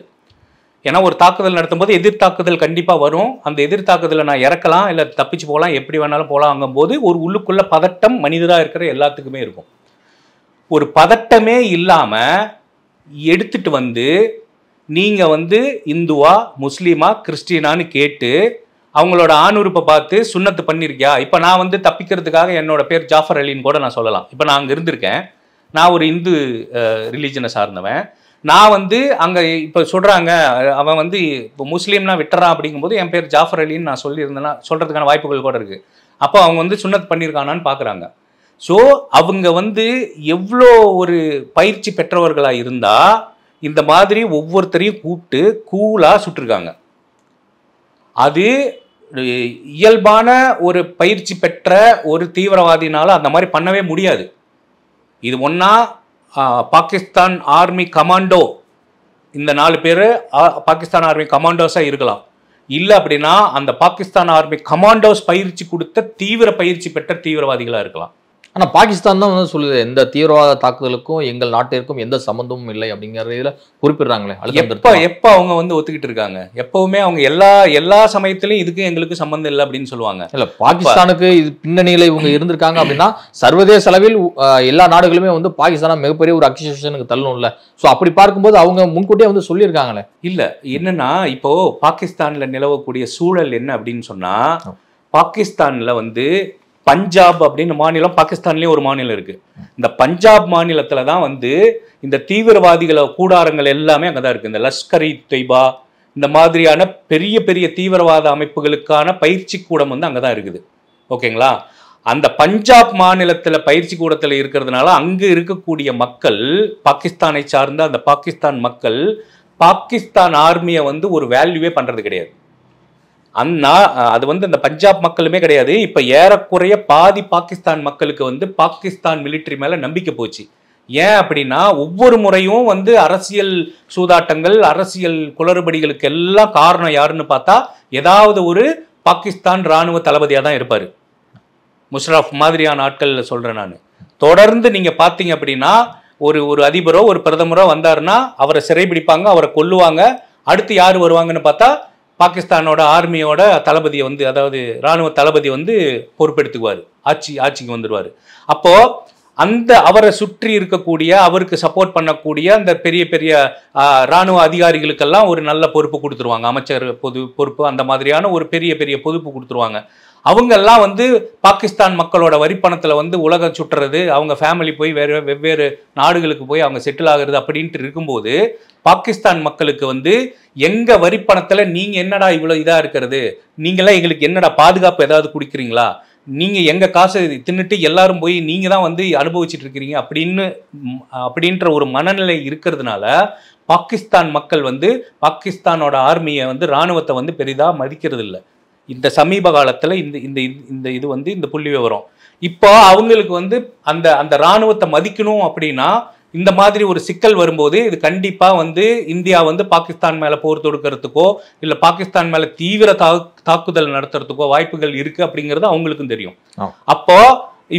ஏன்னா ஒரு தாக்குதல் நடத்தும் போது எதிர்த்தாக்குதல் கண்டிப்பாக வரும். அந்த எதிர்த்தாக்குதலை நான் இறக்கலாம், இல்லை தப்பிச்சு போகலாம், எப்படி வேணாலும் போகலாங்கும் போது ஒரு உள்ளுக்குள்ள பதட்டம் மனிதராக இருக்கிற எல்லாத்துக்குமே இருக்கும். ஒரு பதட்டமே இல்லாமல் எடுத்துட்டு வந்து நீங்கள் வந்து இந்துவா முஸ்லீமா கிறிஸ்டினான்னு கேட்டு அவங்களோட ஆணுறுப்பை பார்த்து சுண்ணத்து பண்ணியிருக்கியா? இப்போ நான் வந்து தப்பிக்கிறதுக்காக என்னோட பேர் ஜாஃபர் அலின்னு கூட நான் சொல்லலாம். இப்போ நான் அங்கே இருந்திருக்கேன், நான் ஒரு இந்து ரிலீஜனை சார்ந்தவன். நான் வந்து அங்கே இப்போ சொல்கிறாங்க அவன் வந்து இப்போ முஸ்லீம்னா விட்டுறான் அப்படிங்கும்போது என் பேர் ஜாஃபர் அலின்னு நான் சொல்லியிருந்தேன்னா சொல்கிறதுக்கான வாய்ப்புகள் கூட இருக்குது. அப்போ அவங்க வந்து சுண்ணத்து பண்ணியிருக்கானான்னு பார்க்குறாங்க. ஸோ அவங்க வந்து எவ்வளோ ஒரு பயிற்சி பெற்றவர்களாக இருந்தால் இந்த மாதிரி ஒவ்வொருத்தரையும் கூப்பிட்டு கூலாக சுட்டிருக்காங்க. அது இயல்பான ஒரு பயிற்சி பெற்ற ஒரு தீவிரவாதினால அந்த மாதிரி பண்ணவே முடியாது. இது ஒன்றா பாகிஸ்தான் ஆர்மி கமாண்டோ, இந்த 4 பேர் பாகிஸ்தான் ஆர்மி கமாண்டோஸாக இருக்கலாம். இல்லை அப்படின்னா அந்த பாகிஸ்தான் ஆர்மி கமாண்டோஸ் பயிற்சி கொடுத்த தீவிர பயிற்சி பெற்ற தீவிரவாதிகளாக இருக்கலாம். ஆனால் பாகிஸ்தான் தான் வந்து சொல்லுது எந்த தீவிரவாத தாக்குதலுக்கும் எங்கள் நாட்டிற்கும் எந்த சம்பந்தமும் இல்லை அப்படிங்கிறதுல குறிப்பிடுறாங்களே. எப்போ அவங்க வந்து ஒத்துக்கிட்டு இருக்காங்க? எப்பவுமே அவங்க எல்லா சமயத்திலையும் இதுக்கு எங்களுக்கு சம்பந்தம் இல்லை அப்படின்னு சொல்லுவாங்க. இல்லை, பாகிஸ்தானுக்கு இது பின்னணியில் இவங்க இருந்திருக்காங்க அப்படின்னா சர்வதேச அளவில் எல்லா நாடுகளுமே வந்து பாகிஸ்தானை மிகப்பெரிய ஒரு அக்யூசேஷனுக்கு தள்ளணும் இல்லை. ஸோ அப்படி பார்க்கும்போது அவங்க முன்கூட்டியே வந்து சொல்லியிருக்காங்களே. இல்லை, என்னன்னா இப்போ பாகிஸ்தானில் நிலவக்கூடிய சூழல் என்ன அப்படின்னு சொன்னா, பாகிஸ்தானில் வந்து பஞ்சாப் அப்படின்னு மாநிலம் பாகிஸ்தான்லேயும் ஒரு மாநிலம் இருக்கு. இந்த பஞ்சாப் மாநிலத்துல தான் வந்து இந்த தீவிரவாதிகள கூடாரங்கள் எல்லாமே அங்கே தான் இருக்கு. இந்த லஷ்கர் இ தொய்பா இந்த மாதிரியான பெரிய பெரிய தீவிரவாத அமைப்புகளுக்கான பயிற்சி கூடம் வந்து அங்கே தான் இருக்குது. ஓகேங்களா? அந்த பஞ்சாப் மாநிலத்தில் பயிற்சி கூடத்தில் இருக்கிறதுனால அங்கு இருக்கக்கூடிய மக்கள், பாகிஸ்தானை சார்ந்த அந்த பாகிஸ்தான் மக்கள் பாகிஸ்தான் ஆர்மியை வந்து ஒரு வேல்யூவே பண்றது கிடையாது. அது வந்து அந்த பஞ்சாப் மக்களுமே கிடையாது. இப்ப ஏறக்குறைய பாதி பாகிஸ்தான் மக்களுக்கு வந்து பாகிஸ்தான் மிலிட்டரி மேல நம்பிக்கை போச்சு. ஏன் அப்படின்னா ஒவ்வொரு முறையும் வந்து அரசியல் சூதாட்டங்கள், அரசியல் குளறுபடிகளுக்கு எல்லாம் காரணம் யாருன்னு பார்த்தா ஏதாவது ஒரு பாகிஸ்தான் ராணுவ தளபதியா தான் இருப்பாரு. முஷரஃப் மாதிரியான ஆட்கள் சொல்கிறேன் நான். தொடர்ந்து நீங்கள் பார்த்தீங்க அப்படின்னா ஒரு அதிபரோ ஒரு பிரதமரோ வந்தாருன்னா அவரை சிறைபிடிப்பாங்க, அவரை கொல்லுவாங்க. அடுத்து யார் வருவாங்கன்னு பார்த்தா பாகிஸ்தானோட ஆர்மியோட தளபதியை வந்து, அதாவது இராணுவ தளபதி வந்து பொறுப்பெடுத்துக்குவார், ஆட்சிக்கு வந்துடுவார். அப்போது அந்த அவரை சுற்றி இருக்கக்கூடிய அவருக்கு சப்போர்ட் பண்ணக்கூடிய அந்த பெரிய பெரிய இராணுவ அதிகாரிகளுக்கெல்லாம் ஒரு நல்ல பொறுப்பு கொடுத்துருவாங்க, அமைச்சர் பொறுப்பு அந்த மாதிரியான ஒரு பெரிய பெரிய பொறுப்பு கொடுத்துருவாங்க. அவங்கெல்லாம் வந்து பாகிஸ்தான் மக்களோட வரிப்பணத்தில் வந்து உலகம் சுற்றுறது, அவங்க ஃபேமிலி போய் வெவ்வேறு நாடுகளுக்கு போய் அவங்க செட்டில் ஆகுறது அப்படின்ட்டு இருக்கும்போது பாகிஸ்தான் மக்களுக்கு வந்து எங்கள் வரிப்பணத்தில் நீங்கள் என்னடா இவ்வளோ இதாக இருக்கிறது, நீங்களாம் எங்களுக்கு என்னடா பாதுகாப்பு ஏதாவது கொடுக்குறீங்களா, நீங்கள் எங்கள் காசை தின்னுட்டு எல்லாரும் போய் நீங்கள் தான் வந்து அனுபவிச்சுட்டு இருக்கிறீங்க அப்படின்ற ஒரு மனநிலை இருக்கிறதுனால பாகிஸ்தான் மக்கள் வந்து பாகிஸ்தானோட ஆர்மியை வந்து இராணுவத்தை வந்து பெரிதாக மதிக்கிறது இல்லை. இந்த சமீப காலத்தில் இந்த இது வந்து இந்த புள்ளி விவரம். இப்போ அவங்களுக்கு வந்து அந்த இராணுவத்தை மதிக்கணும் அப்படின்னா இந்த மாதிரி ஒரு சிக்கல் வரும்போது இது கண்டிப்பாக வந்து இந்தியா வந்து பாகிஸ்தான் மேலே போர் தொடுக்கிறதுக்கோ இல்லை பாகிஸ்தான் மேலே தீவிர தாக்குதல் நடத்துறதுக்கோ வாய்ப்புகள் இருக்குது அப்படிங்கிறது அவங்களுக்கும் தெரியும். அப்போ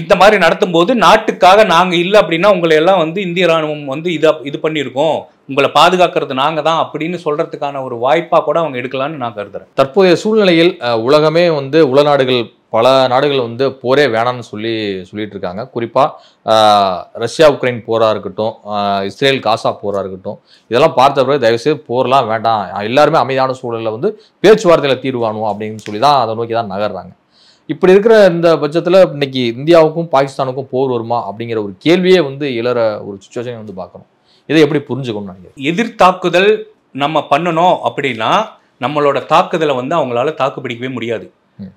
இந்த மாதிரி நடத்தும் போது நாட்டுக்காக நாங்கள் இல்லை அப்படின்னா உங்களை எல்லாம் வந்து இந்திய இராணுவம் வந்து இது பண்ணியிருக்கோம், உங்களை பாதுகாக்கிறது நாங்கள் தான் அப்படின்னு சொல்றதுக்கான ஒரு வாய்ப்பாக கூட அவங்க எடுக்கலான்னு நான் கருதுறேன். தற்போதைய சூழ்நிலையில் உலகமே வந்து உலநாடுகள் பல நாடுகள் வந்து போரே வேணாம்னு சொல்லிட்டு இருக்காங்க. குறிப்பாக ரஷ்யா உக்ரைன் போராக இருக்கட்டும், இஸ்ரேல் காசா போராக இருக்கட்டும், இதெல்லாம் பார்த்த பிறகு தயவுசெய்து போர்லாம் வேண்டாம், எல்லாருமே அமைதியான சூழலில் வந்து பேச்சுவார்த்தையில் தீர்வானுவோம் அப்படின்னு சொல்லி தான் அதை நோக்கி தான் நகர்றாங்க. இப்படி இருக்கிற இந்த பட்சத்தில் இன்னைக்கு இந்தியாவுக்கும் பாகிஸ்தானுக்கும் போர் வருமா அப்படிங்கிற ஒரு கேள்வியே வந்து இளற ஒரு சுச்சுவேஷன் வந்து பார்க்கணும். இதை எப்படி புரிஞ்சுக்கணும்னு நினைக்கிறேன். எதிர்த்தாக்குதல் நம்ம பண்ணணும் அப்படின்னா நம்மளோட தாக்குதலை வந்து அவங்களால தாக்குப்பிடிக்கவே முடியாது.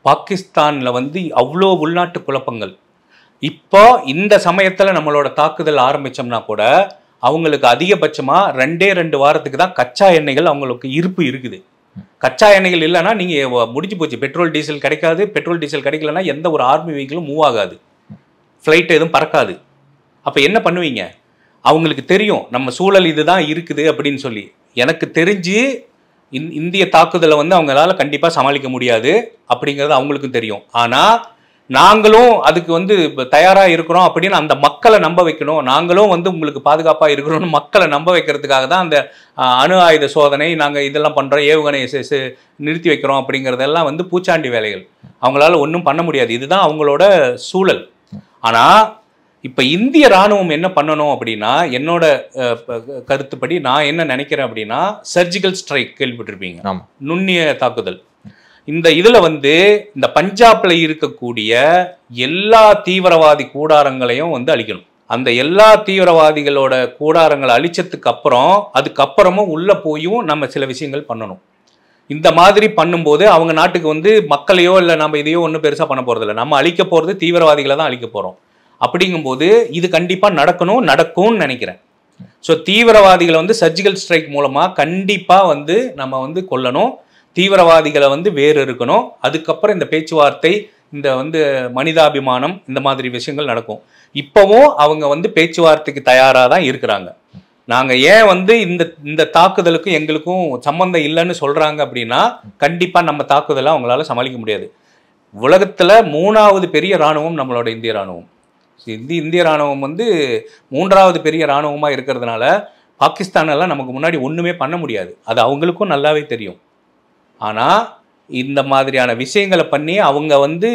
பாகிஸ்தானில் வந்து அவ்வளோ உள்நாட்டு குழப்பங்கள். இப்போ இந்த சமயத்தில் நம்மளோட தாக்குதல் ஆரம்பித்தோம்னா கூட அவங்களுக்கு அதிகபட்சமாக 2 வாரத்துக்கு தான் கச்சா எண்ணெய்கள் அவங்களுக்கு இருப்பு இருக்குது. கச்சா எண்ணெய்கள் இல்லைன்னா நீங்கள் முடிஞ்சு போச்சு, பெட்ரோல் டீசல் கிடைக்காது. பெட்ரோல் டீசல் கிடைக்கலன்னா எந்த ஒரு ஆர்மி வெஹிக்கிளும் மூவ் ஆகாது, ஃப்ளைட் எதுவும் பறக்காது. அப்போ என்ன பண்ணுவீங்க? அவங்களுக்கு தெரியும் நம்ம சூழல் இதுதான் இருக்குது அப்படின்னு சொல்லி. எனக்கு தெரிஞ்சு இந்திய தாக்குதலை வந்து அவங்களால கண்டிப்பாக சமாளிக்க முடியாது அப்படிங்கிறது அவங்களுக்கும் தெரியும். ஆனால் நாங்களும் அதுக்கு வந்து தயாராக இருக்கிறோம் அப்படின்னு அந்த மக்களை நம்ப வைக்கணும், நாங்களும் வந்து உங்களுக்கு பாதுகாப்பாக இருக்கிறோம்னு மக்களை நம்ப வைக்கிறதுக்காக தான் அந்த அணு ஆயுத சோதனை நாங்கள் இதெல்லாம் பண்ணுறோம், ஏவுகணையை நிறுத்தி வைக்கிறோம் அப்படிங்கிறதெல்லாம் வந்து பூச்சாண்டி வேலைகள். அவங்களால ஒன்றும் பண்ண முடியாது, இதுதான் அவங்களோட சூழல். ஆனால் இப்போ இந்திய இராணுவம் என்ன பண்ணணும் அப்படின்னா, என்னோட கருத்துப்படி நான் என்ன நினைக்கிறேன் அப்படின்னா, சர்ஜிக்கல் ஸ்ட்ரைக் கேள்விப்பட்டிருப்பீங்க, நுண்ணிய தாக்குதல். இந்த இதில் வந்து இந்த பஞ்சாப்ல இருக்கக்கூடிய எல்லா தீவிரவாதி கூடாரங்களையும் வந்து அழிக்கணும். அந்த எல்லா தீவிரவாதிகளோட கூடாரங்களை அழிச்சதுக்கு அப்புறம் அதுக்கப்புறமும் உள்ள போயும் நம்ம சில விஷயங்கள் பண்ணணும். இந்த மாதிரி பண்ணும்போது அவங்க நாட்டுக்கு வந்து மக்களையோ இல்லை நம்ம இதையோ ஒன்றும் பெருசாக பண்ண போகிறதில்ல, நம்ம அழிக்க போகிறது தீவிரவாதிகளை தான் அழிக்க போகிறோம். அப்படிங்கும்போது இது கண்டிப்பாக நடக்கும்னு நினைக்கிறேன். ஸோ தீவிரவாதிகளை வந்து சர்ஜிக்கல் ஸ்ட்ரைக் மூலமாக கண்டிப்பாக வந்து நம்ம வந்து கொல்லணும், தீவிரவாதிகளை வந்து வேறு இருக்கணும். அதுக்கப்புறம் இந்த பேச்சுவார்த்தை, இந்த வந்து மனிதாபிமானம், இந்த மாதிரி விஷயங்கள் நடக்கும். இப்போவும் அவங்க வந்து பேச்சுவார்த்தைக்கு தயாராக தான் இருக்கிறாங்க. நாங்கள் ஏன் வந்து இந்த தாக்குதலுக்கும் எங்களுக்கும் சம்மந்தம் இல்லைன்னு சொல்கிறாங்க அப்படின்னா, கண்டிப்பாக நம்ம தாக்குதலை அவங்களால சமாளிக்க முடியாது. உலகத்தில் 3வது பெரிய இராணுவம் நம்மளோட இந்திய இராணுவம். இந்திய இராணுவம் வந்து 3வது பெரிய இராணுவமாக இருக்கிறதுனால பாகிஸ்தானெல்லாம் நமக்கு முன்னாடி ஒன்றுமே பண்ண முடியாது, அது அவங்களுக்கும் நல்லாவே தெரியும். ஆனால் இந்த மாதிரியான விஷயங்களை பண்ணி அவங்க வந்து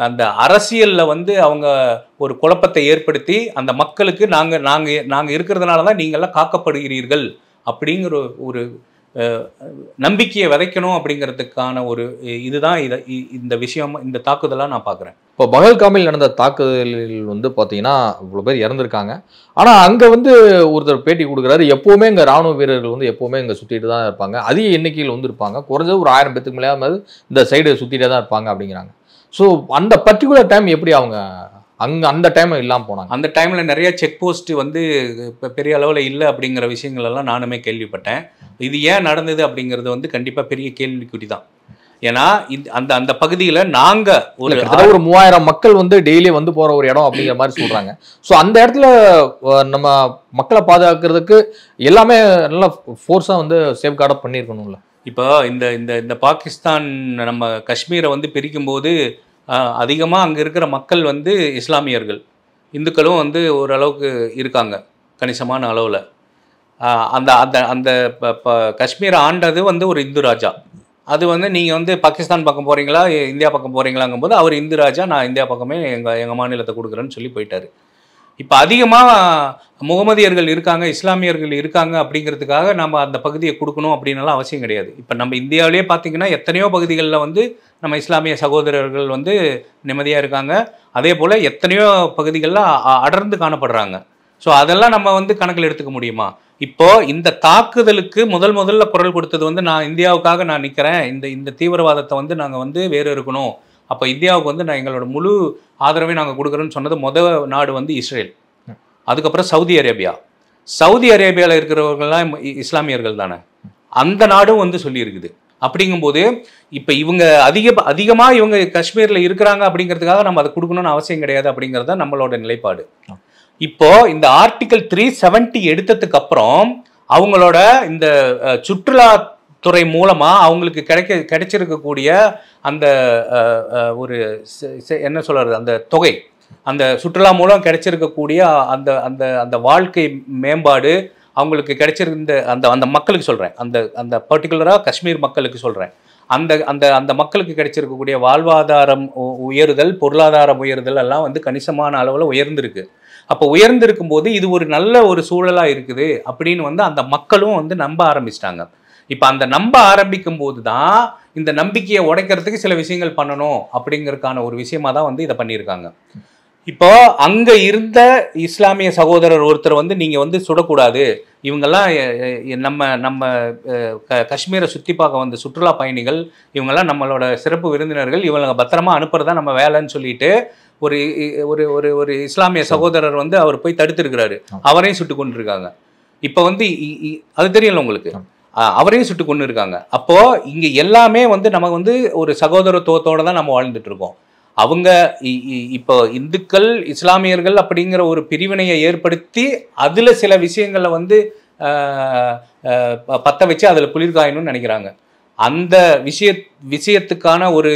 அந்த அரசியலில் வந்து அவங்க ஒரு குழப்பத்தை ஏற்படுத்தி அந்த மக்களுக்கு நாங்கள் இருக்கிறதுனால தான் நீங்கள்லாம் காக்கப்படுகிறீர்கள் அப்படிங்கிற ஒரு நம்பிக்கையை விதைக்கணும் அப்படிங்கிறதுக்கான ஒரு இதுதான் இந்த விஷயம், இந்த தாக்குதலாக நான் பார்க்குறேன். இப்போ பஹல்காமில் நடந்த தாக்குதலில் வந்து பார்த்தீங்கன்னா இவ்வளோ பேர் இறந்துருக்காங்க. ஆனால் அங்கே வந்து ஒருத்தர் பேட்டி கொடுக்குறாரு, எப்போவுமே இங்கே ராணுவ வீரர்கள் வந்து எப்போவுமே இங்கே சுற்றிட்டு தான் இருப்பாங்க, அதிக எண்ணிக்கையில் வந்து இருப்பாங்க, குறைஞ்சது ஒரு 1000 பேத்துக்கு மேலே இந்த சைடு சுற்றிட்டே தான் இருப்பாங்க அப்படிங்கிறாங்க. ஸோ அந்த பர்டிகுலர் டைம் எப்படி அவங்க அந்த டைம் இல்லாமல் போனாங்க? அந்த டைமில் நிறைய செக் போஸ்ட் வந்து இப்போ பெரிய அளவில் இல்லை அப்படிங்கிற விஷயங்கள் எல்லாம் நானுமே கேள்விப்பட்டேன். இது ஏன் நடந்தது அப்படிங்கிறது வந்து கண்டிப்பாக பெரிய கேள்விக்குறி தான். ஏன்னா அந்த அந்த பகுதியில் நாங்கள் ஒரு 3000 மக்கள் வந்து டெய்லி வந்து போகிற ஒரு இடம் அப்படிங்கிற மாதிரி சொல்கிறாங்க. ஸோ அந்த இடத்துல நம்ம மக்களை பாதுகாக்கிறதுக்கு எல்லாமே நல்லா ஃபோர்ஸாக வந்து சேஃப்கார்டாக பண்ணியிருக்கணும்ல. இப்போ இந்த பாகிஸ்தான் நம்ம காஷ்மீரை வந்து பிரிக்கும்போது அதிகமாக அங்கே இருக்கிற மக்கள் வந்து இஸ்லாமியர்கள், இந்துக்களும் வந்து ஓரளவுக்கு இருக்காங்க கணிசமான அளவில். அந்த அந்த அந்த காஷ்மீரை ஆண்டது வந்து ஒரு இந்து ராஜா. அது வந்து நீங்கள் வந்து பாகிஸ்தான் பக்கம் போகிறீங்களா இந்தியா பக்கம் போகிறீங்களாங்கும்போது அவர் இந்து ராஜா, நான் இந்தியா பக்கமே எங்கள் மாநிலத்தை கொடுக்குறேன்னு சொல்லி போயிட்டார். இப்போ அதிகமாக முகமதியர்கள் இருக்காங்க, இஸ்லாமியர்கள் இருக்காங்க அப்படிங்கிறதுக்காக நம்ம அந்த பகுதியை கொடுக்கணும் அப்படின்னாலும் அவசியம் கிடையாது. இப்போ நம்ம இந்தியாவிலே பார்த்தீங்கன்னா எத்தனையோ பகுதிகளில் வந்து நம்ம இஸ்லாமிய சகோதரர்கள் வந்து நிம்மதியாக இருக்காங்க. அதே போல் எத்தனையோ பகுதிகளில் அடர்ந்து காணப்படுறாங்க. ஸோ அதெல்லாம் நம்ம வந்து கணக்கில் எடுத்துக்க முடியுமா? இப்போது இந்த தாக்குதலுக்கு முதல்ல குரல் கொடுத்தது வந்து நான் இந்தியாவுக்காக நான் நிற்கிறேன், இந்த தீவிரவாதத்தை வந்து நாங்கள் வந்து வேறு இருக்கணும், அப்போ இந்தியாவுக்கு வந்து நான் எங்களோட முழு ஆதரவை நாங்கள் கொடுக்குறோன்னு சொன்னது நாடு வந்து இஸ்ரேல். அதுக்கப்புறம் சவுதி அரேபியா. சவுதி அரேபியாவில் இருக்கிறவர்கள்லாம் இஸ்லாமியர்கள் தானே, அந்த நாடும் வந்து சொல்லியிருக்குது. அப்படிங்கும்போது இப்போ இவங்க அதிகமாக இவங்க காஷ்மீரில் இருக்கிறாங்க அப்படிங்கிறதுக்காக நம்ம அதை கொடுக்கணும்னு அவசியம் கிடையாது அப்படிங்கிறது தான் நம்மளோட நிலைப்பாடு. இப்போ இந்த ஆர்டிகல் 370 எடுத்ததுக்கு அப்புறம் அவங்களோட இந்த சுற்றுலாத்துறை மூலமா அவங்களுக்கு கிடைச்சிருக்கக்கூடிய அந்த ஒரு என்ன சொல்றது அந்த தொகை, அந்த சுற்றுலா மூலம் கிடைச்சிருக்கக்கூடிய அந்த அந்த அந்த வாழ்க்கை மேம்பாடு அவங்களுக்கு கிடைச்சிருந்த அந்த மக்களுக்கு சொல்றேன், அந்த பர்டிகுலராக காஷ்மீர் மக்களுக்கு சொல்றேன், அந்த அந்த அந்த மக்களுக்கு கிடைச்சிருக்கக்கூடிய வாழ்வாதாரம் உயர்தல், பொருளாதாரம் உயர்தல் எல்லாம் வந்து கணிசமான அளவில் உயர்ந்திருக்கு. அப்போ உயர்ந்திருக்கும் போது இது ஒரு நல்ல ஒரு சூழலாக இருக்குது அப்படின்னு வந்து அந்த மக்களும் வந்து நம்ப ஆரம்பிச்சிட்டாங்க. இப்போ அந்த நம்ப ஆரம்பிக்கும் போது தான் இந்த நம்பிக்கையை உடைக்கிறதுக்கு சில விஷயங்கள் பண்ணணும் அப்படிங்கிறதுக்கான ஒரு விஷயமா தான் வந்து இதை பண்ணியிருக்காங்க. இப்போ அங்கே இருந்த இஸ்லாமிய சகோதரர் ஒருத்தர் வந்து நீங்கள் வந்து சுடக்கூடாது, இவங்கெல்லாம் நம்ம காஷ்மீரை சுற்றி பார்க்க வந்த சுற்றுலா பயணிகள், இவங்கெல்லாம் நம்மளோட சிறப்பு விருந்தினர்கள், இவங்க பத்திரமா அனுப்புறதா நம்ம வேலைன்னு சொல்லிட்டு ஒரு ஒரு ஒரு ஒரு இஸ்லாமிய சகோதரர் வந்து அவர் போய் தடுத்திருக்கிறாரு, அவரையும் சுட்டு கொண்டு இருக்காங்க. இப்போ வந்து அது தெரியல உங்களுக்கு, அவரையும் சுட்டு கொண்டு இருக்காங்க. அப்போ இங்க எல்லாமே வந்து நமக்கு வந்து ஒரு சகோதரத்துவத்தோட தான் நம்ம வாழ்ந்துட்டு இருக்கோம். அவங்க இப்போ இந்துக்கள் இஸ்லாமியர்கள் அப்படிங்கிற ஒரு பிரிவினையை ஏற்படுத்தி அதுல சில விஷயங்களை வந்து பத்த வச்சு அதுல குளிர்காயணும்னு நினைக்கிறாங்க. அந்த விஷயத்துக்கான ஒரு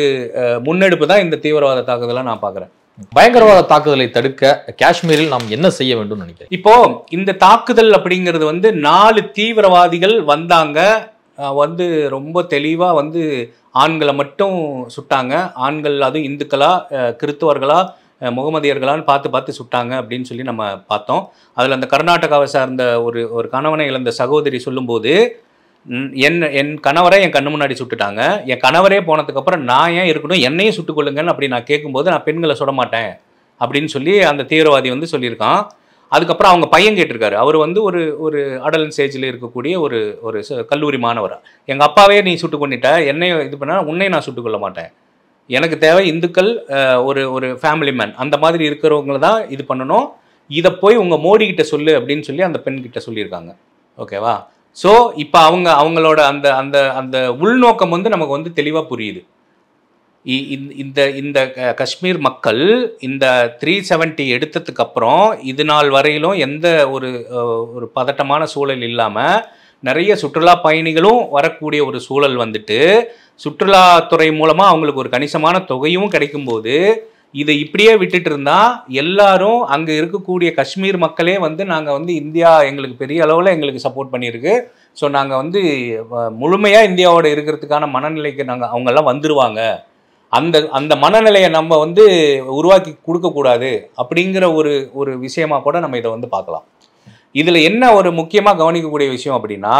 முன்னெடுப்பு தான் இந்த தீவிரவாத தாக்குதலை நான் பார்க்குறேன். பயங்கரவாத தாக்குதலை தடுக்க காஷ்மீரில் நாம் என்ன செய்ய வேண்டும் நினைக்கிறேன்? இப்போ இந்த தாக்குதல் அப்படிங்கிறது வந்து 4 தீவிரவாதிகள் வந்தாங்க, வந்து ரொம்ப தெளிவா வந்து ஆண்களை மட்டும் சுட்டாங்க. ஆண்கள் அதுவும் இந்துக்களா கிறிஸ்துவர்களா முகமதியர்களான்னு பார்த்து சுட்டாங்க அப்படின்னு சொல்லி நம்ம பார்த்தோம். அதில் அந்த கர்நாடகாவை சார்ந்த ஒரு கணவனை இழந்த சகோதரி சொல்லும்போது, என் கணவரை என் கண்ணு முன்னாடி சுட்டுட்டாங்க, என் கணவரே போனதுக்கப்புறம் நான் ஏன் இருக்கணும், என்னையும் சுட்டுக்கொள்ளுங்கன்னு அப்படி நான் கேட்கும்போது நான் பெண்களை சுட மாட்டேன் அப்படின்னு சொல்லி அந்த தீவிரவாதி வந்து சொல்லியிருக்கான். அதுக்கப்புறம் அவங்க பையன் கேட்டிருக்காரு, அவர் வந்து ஒரு அடலன்ஸ் ஏஜில் இருக்கக்கூடிய ஒரு கல்லூரி மாணவர், எங்கள் அப்பாவே நீ சுட்டு கொண்டுட்ட, என்னையும் இது பண்ண உன்னையும் நான் சுட்டுக்கொள்ள மாட்டேன், எனக்கு தேவை இந்துக்கள், ஒரு ஃபேமிலி மேன், அந்த மாதிரி இருக்கிறவங்கள தான் இது பண்ணணும், இதை போய் உங்கள் மோடி கிட்ட சொல்லு அப்படின்னு சொல்லி அந்த பெண் கிட்ட சொல்லியிருக்காங்க. ஓகேவா? ஸோ இப்போ அவங்களோட அந்த அந்த அந்த உள்நோக்கம் வந்து நமக்கு வந்து தெளிவாக புரியுது. இந்த காஷ்மீர் மக்கள் இந்த 370 எடுத்ததுக்கு அப்புறம் இது நாள் வரையிலும் எந்த ஒரு பதட்டமான சூழல் இல்லாமல் நிறைய சுற்றுலா பயணிகளும் வரக்கூடிய ஒரு சூழல் வந்துட்டு சுற்றுலாத்துறை மூலமாக அவங்களுக்கு ஒரு கணிசமான தொகையும் கிடைக்கும்போது இதை இப்படியே விட்டுட்டு இருந்தா எல்லாரும் அங்கே இருக்கக்கூடிய காஷ்மீர் மக்களே வந்து நாங்கள் வந்து இந்தியா எங்களுக்கு பெரிய அளவில் எங்களுக்கு சப்போர்ட் பண்ணியிருக்கு, ஸோ நாங்கள் வந்து முழுமையாக இந்தியாவோட இருக்கிறதுக்கான மனநிலைக்கு அவங்கெல்லாம் வந்துடுவாங்க, அந்த மனநிலையை நம்ம வந்து உருவாக்கி கொடுக்கக்கூடாது அப்படிங்கிற ஒரு விஷயமா கூட நம்ம இதை வந்து பார்க்கலாம். இதில் என்ன ஒரு முக்கியமாக கவனிக்கக்கூடிய விஷயம் அப்படின்னா,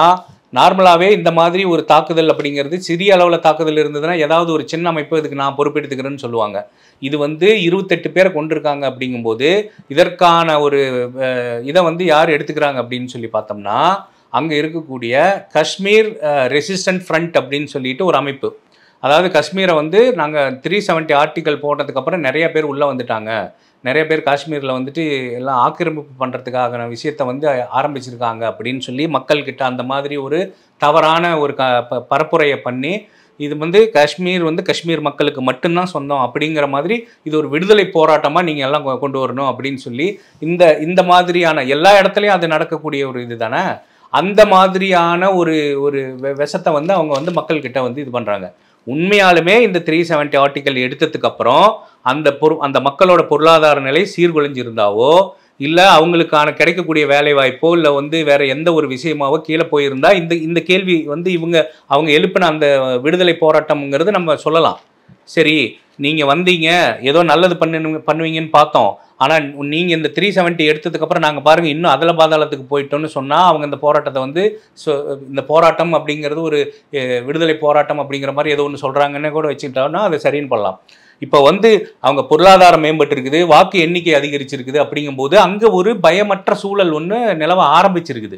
நார்மலாகவே இந்த மாதிரி ஒரு தாக்குதல் அப்படிங்கிறது சிறிய அளவில் தாக்குதல் இருந்ததுன்னா ஏதாவது ஒரு சின்ன அமைப்பு இதுக்கு நான் பொறுப்பெடுத்துக்கிறேன்னு சொல்லுவாங்க. இது வந்து 28 பேரை கொண்டிருக்காங்க அப்படிங்கும்போது இதற்கான ஒரு இதை வந்து யார் எடுத்துக்கிறாங்க அப்படின்னு சொல்லி பார்த்தோம்னா, அங்கே இருக்கக்கூடிய காஷ்மீர் ரெசிஸ்டன்ட் ஃப்ரண்ட் அப்படின்னு சொல்லிட்டு ஒரு அமைப்பு. அதாவது காஷ்மீரை வந்து நாங்கள் 370 ஆர்டிக்கல் போட்டதுக்கப்புறம் நிறைய பேர் உள்ளே வந்துட்டாங்க, நிறைய பேர் காஷ்மீரில் வந்துட்டு எல்லாம் ஆக்கிரமிப்பு பண்ணுறதுக்கான விஷயத்த வந்து ஆரம்பிச்சிருக்காங்க அப்படின்னு சொல்லி மக்கள்கிட்ட அந்த மாதிரி ஒரு தவறான ஒரு பரப்புரையை பண்ணி இது வந்து காஷ்மீர் மக்களுக்கு மட்டும்தான் சொந்தம் அப்படிங்கிற மாதிரி இது ஒரு விடுதலை போராட்டமாக நீங்கள் எல்லாம் கொண்டு வரணும் அப்படின்னு சொல்லி இந்த மாதிரியான எல்லா இடத்துலையும் அது நடக்கக்கூடிய ஒரு இது தானே, அந்த மாதிரியான ஒரு விஷத்தை வந்து அவங்க வந்து மக்கள்கிட்ட வந்து இது பண்ணுறாங்க. உண்மையாலுமே இந்த 370 ஆர்டிக்கல் எடுத்ததுக்கு அப்புறம் அந்த மக்களோட பொருளாதார நிலை சீர்குலைஞ்சிருந்தாவோ இல்லை அவங்களுக்கான கிடைக்கக்கூடிய வேலை வாய்ப்போ இல்லை வந்து வேற எந்த ஒரு விஷயமாவோ கீழே போயிருந்தா இந்த கேள்வி வந்து அவங்க எழுப்பின அந்த விடுதலை போராட்டம்ங்கிறது நம்ம சொல்லலாம். சரி, நீங்கள் வந்தீங்க ஏதோ நல்லது பண்ணுவீங்கன்னு பார்த்தோம், ஆனால் நீங்கள் இந்த 370 எடுத்ததுக்கப்புறம் நாங்கள் பாருங்கள் இன்னும் அதில் பாதாளத்துக்கு போயிட்டோம்னு சொன்னால் அவங்க இந்த போராட்டத்தை வந்து இந்த போராட்டம் அப்படிங்கிறது ஒரு விடுதலை போராட்டம் அப்படிங்கிற மாதிரி ஏதோ ஒன்று சொல்கிறாங்கன்னு கூட வச்சுக்கிட்டோம்னா அது சரின்னு பண்ணலாம். இப்போ வந்து அவங்க பொருளாதாரம் மேம்பட்டு இருக்குது, வாக்கு எண்ணிக்கை அதிகரிச்சிருக்குது, அப்படிங்கும்போது அங்கே ஒரு பயமற்ற சூழல் ஒன்று நிலவ ஆரம்பிச்சிருக்குது.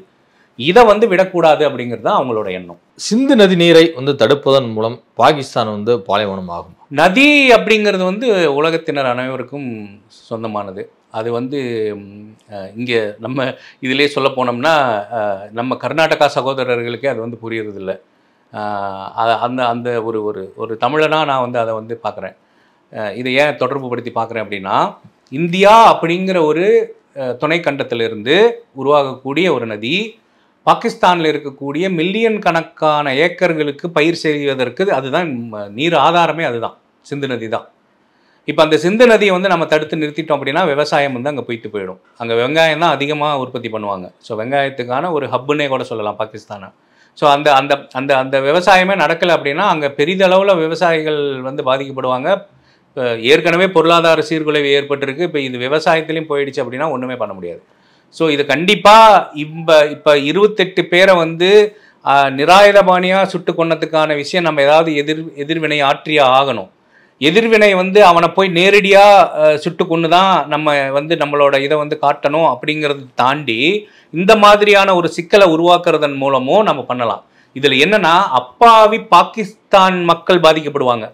இதை வந்து விடக்கூடாது அப்படிங்கிறது தான் அவங்களோட எண்ணம். சிந்து நதி நீரை வந்து தடுப்பதன் மூலம் பாகிஸ்தான் வந்து பாலைவனம் ஆகும். நதி அப்படிங்கிறது வந்து உலகத்தினர் அனைவருக்கும் சொந்தமானது. அது வந்து இங்கே நம்ம இதிலே சொல்ல போனோம்னா நம்ம கர்நாடகா சகோதரர்களுக்கே அது வந்து புரியறதில்லை. அந்த அந்த ஒரு ஒரு ஒரு தமிழனாக நான் வந்து அதை வந்து பார்க்குறேன். இதை ஏன் தொடர்பு படுத்தி பார்க்குறேன் அப்படின்னா, இந்தியா அப்படிங்கிற ஒரு துணைக்கண்டத்திலிருந்து உருவாகக்கூடிய ஒரு நதி பாகிஸ்தானில் இருக்கக்கூடிய மில்லியன் கணக்கான ஏக்கர்களுக்கு பயிர் செய்வதற்கு அதுதான் நீர் ஆதாரமே, அதுதான் சிந்து நதி தான். இப்போ அந்த சிந்து நதியை வந்து நம்ம தடுத்து நிறுத்திட்டோம் அப்படின்னா விவசாயம் வந்து அங்கே போயிடும். அங்கே வெங்காயம் தான் அதிகமாக உற்பத்தி பண்ணுவாங்க. ஸோ வெங்காயத்துக்கான ஒரு ஹப்புன்னே கூட சொல்லலாம் பாகிஸ்தானை. ஸோ அந்த அந்த அந்த அந்த விவசாயமே நடக்கலை அப்படின்னா அங்கே பெரிதளவில் விவசாயிகள் வந்து பாதிக்கப்படுவாங்க. ஏற்கனவே பொருளாதார சீர்குலைவு ஏற்பட்டிருக்கு, இப்போ இது விவசாயத்திலையும் போயிடுச்சு அப்படின்னா ஒன்றுமே பண்ண முடியாது. ஸோ இது கண்டிப்பாக இப்போ 28 பேரை வந்து நிராயுதபாணியாக சுட்டு கொன்னதுக்கான விஷயம் நம்ம ஏதாவது எதிர்வினை ஆற்றியா ஆகணும். எதிர்வினை வந்து அவனை போய் நேரடியாக சுட்டு கொண்டு தான் நம்ம வந்து நம்மளோட இதை வந்து காட்டணும் அப்படிங்கிறது தாண்டி இந்த மாதிரியான ஒரு சிக்கலை உருவாக்குறதன் மூலமும் நம்ம பண்ணலாம். இதில் என்னன்னா, அப்பாவி பாகிஸ்தான் மக்கள் பாதிக்கப்படுவாங்க.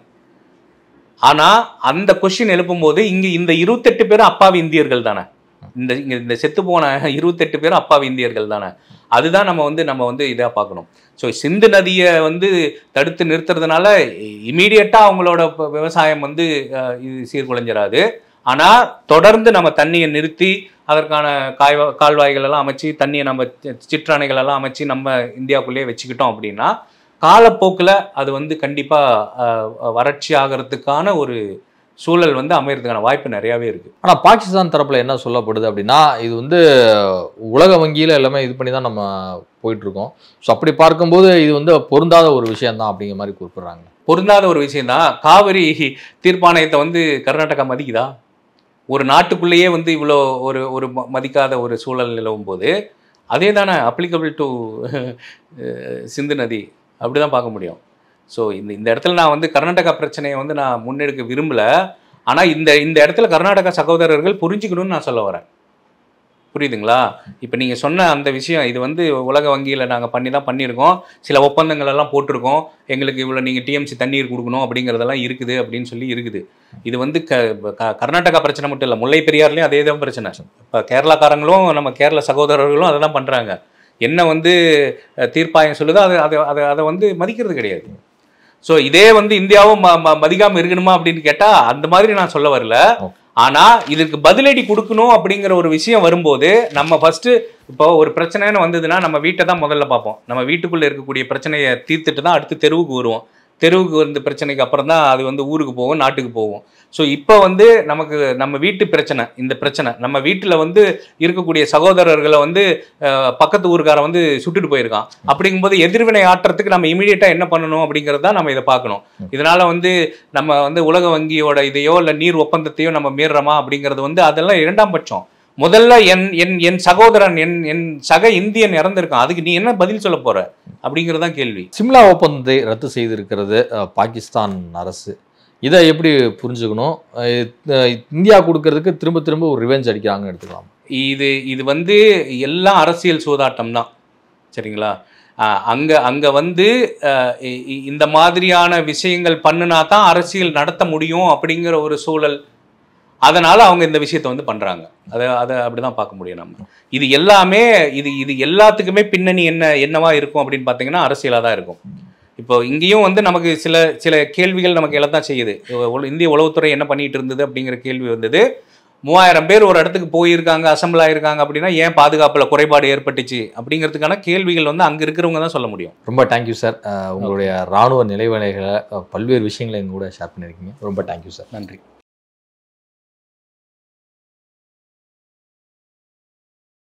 ஆனால் அந்த கொஸ்டின் எழுப்பும்போது இங்கே இந்த 28 பேரும் அப்பாவி இந்தியர்கள் தானே, இந்த செத்து போன 28 பேரும் அப்பாவி இந்தியர்கள் தானே. அதுதான் நம்ம வந்து இதாக பார்க்கணும். ஸோ சிந்து நதியை வந்து தடுத்து நிறுத்துறதுனால இமீடியட்டாக அவங்களோட விவசாயம் வந்து இது சீர்குலைஞ்சிடாது. ஆனால் தொடர்ந்து நம்ம தண்ணியை நிறுத்தி அதற்கான கால்வாய்கள் எல்லாம் அமைச்சு தண்ணியை நம்ம சிற்றணைகள் எல்லாம் அமைச்சு நம்ம இந்தியாவுக்குள்ளேயே வச்சுக்கிட்டோம் அப்படின்னா காலப்போக்கில் அது வந்து கண்டிப்பாக வறட்சி ஆகிறதுக்கான ஒரு சூழல் வந்து அமையறதுக்கான வாய்ப்பு நிறையாவே இருக்குது. ஆனால் பாகிஸ்தான் தரப்பில் என்ன சொல்லப்படுது அப்படின்னா, இது வந்து உலக வங்கியில் எல்லாமே இது பண்ணி தான் நம்ம போயிட்டுருக்கோம். ஸோ அப்படி பார்க்கும்போது இது வந்து பொருந்தாத ஒரு விஷயம்தான் அப்படிங்கிற மாதிரி குறிப்பிட்றாங்க. பொருந்தாத ஒரு விஷயம்தான். காவிரி தீர்ப்பாணையத்தை வந்து கர்நாடகா மதிக்குதா? ஒரு நாட்டுக்குள்ளேயே வந்து இவ்வளோ ஒரு மதிக்காத ஒரு சூழல் நிலவும் போது அதே தானே அப்ளிகபிள் டு சிந்து நதி, அப்படி தான் பார்க்க முடியும். ஸோ இந்த இடத்துல நான் வந்து கர்நாடகா பிரச்சனையை வந்து நான் முன்னெடுக்க விரும்பலை. ஆனால் இந்த இடத்துல கர்நாடகா சகோதரர்கள் புரிஞ்சுக்கணும்னு நான் சொல்ல வரேன். புரியுதுங்களா? இப்போ நீங்கள் சொன்ன அந்த விஷயம் இது வந்து உலக வங்கியில் நாங்கள் பண்ணியிருக்கோம், சில ஒப்பந்தங்கள் எல்லாம் போட்டிருக்கோம், எங்களுக்கு இவ்வளோ நீங்கள் டிஎம்சி தண்ணீர் கொடுக்கணும் அப்படிங்கிறதெல்லாம் இருக்குது அப்படின்னு சொல்லி இருக்குது. இது வந்து கர்நாடகா பிரச்சனை மட்டும் இல்லை, முல்லை பெரியார்லேயும் அதே தான் பிரச்சனை. இப்போ கேரளாக்காரங்களும் நம்ம கேரள சகோதரர்களும் அதை தான் பண்ணுறாங்க. என்ன வந்து தீர்ப்பாயம் சொல்லுதோ அதை வந்து மதிக்கிறது கிடையாது. ஸோ இதே வந்து இந்தியாவும் மதிக்காமல் இருக்கணுமா அப்படின்னு கேட்டால் அந்த மாதிரி நான் சொல்ல வரல. ஆனால் இதுக்கு பதிலடி கொடுக்கணும் அப்படிங்கிற ஒரு விஷயம் வரும்போது நம்ம ஃபஸ்ட்டு இப்போ ஒரு பிரச்சனைன்னு வந்ததுன்னா நம்ம வீட்டை தான் முதல்ல பார்ப்போம். நம்ம வீட்டுக்குள்ளே இருக்கக்கூடிய பிரச்சனையை தீர்த்துட்டு தான் அடுத்து தெருவுக்கு வருவோம். தெருவுக்கு வந்து பிரச்சனைக்கு அப்புறம் தான் அது வந்து ஊருக்கு போகும், நாட்டுக்கு போகும். ஸோ இப்போ வந்து நமக்கு நம்ம வீட்டு பிரச்சனை, இந்த பிரச்சனை நம்ம வீட்டில் வந்து இருக்கக்கூடிய சகோதரர்களை வந்து பக்கத்து ஊருக்காரன் வந்து சுட்டுட்டு போயிருக்கான். அப்படிங்கும்போது எதிர்வினை ஆற்றத்துக்கு நம்ம இமீடியட்டாக என்ன பண்ணணும் அப்படிங்கிறது தான் நம்ம இதை பார்க்கணும். இதனால் வந்து நம்ம வந்து உலக வங்கியோட இதையோ இல்லை நீர் ஒப்பந்தத்தையோ நம்ம மீறுறோமா அப்படிங்கிறது வந்து அதெல்லாம் இரண்டாம் பட்சம். முதல்ல என் சகோதரன் என் சக இந்தியன் இறந்திருக்கான், அதுக்கு நீ என்ன பதில் சொல்ல போற அப்படிங்கிறதான் கேள்வி. சிம்லா ஒப்பந்தத்தை ரத்து செய்திருக்கிறது பாகிஸ்தான் அரசு. இதை எப்படி புரிஞ்சுக்கணும்? இந்தியா கொடுக்கறதுக்கு திரும்ப திரும்ப ஒரு ரிவெஞ்ச் அடிக்கிறாங்கன்னு எடுத்துக்கலாம். இது வந்து எல்லாம் அரசியல் சூதாட்டம் தான், சரிங்களா? அங்கே வந்து இந்த மாதிரியான விஷயங்கள் பண்ணுனா தான் அரசியல் நடத்த முடியும் அப்படிங்கிற ஒரு சூழல். அதனால் அவங்க இந்த விஷயத்தை வந்து பண்ணுறாங்க. அதை அப்படி தான் பார்க்க முடியும் நம்ம. இது எல்லாமே இது எல்லாத்துக்குமே பின்னணி என்னவா இருக்கும் அப்படின்னு பார்த்தீங்கன்னா அரசியலாக தான் இருக்கும். இப்போ இங்கேயும் வந்து நமக்கு சில கேள்விகள் நமக்கு எல்லாம் தான் செய்யுது. இந்திய உளவுத்துறை என்ன பண்ணிட்டு இருந்தது அப்படிங்கிற கேள்வி வந்தது. 3000 பேர் ஒரு இடத்துக்கு போயிருக்காங்க, அசம்பிள் ஆயிருக்காங்க அப்படின்னா ஏன் பாதுகாப்புல குறைபாடு ஏற்பட்டுச்சு அப்படிங்கிறதுக்கான கேள்விகள் வந்து அங்க இருக்கிறவங்க தான் சொல்ல முடியும். ரொம்ப தேங்க்யூ சார். உங்களுடைய ராணுவ நிலைவலைகளை பல்வேறு விஷயங்களை எங்க கூட ஷேர் பண்ணியிருக்கீங்க. ரொம்ப தேங்க்யூ சார். நன்றி.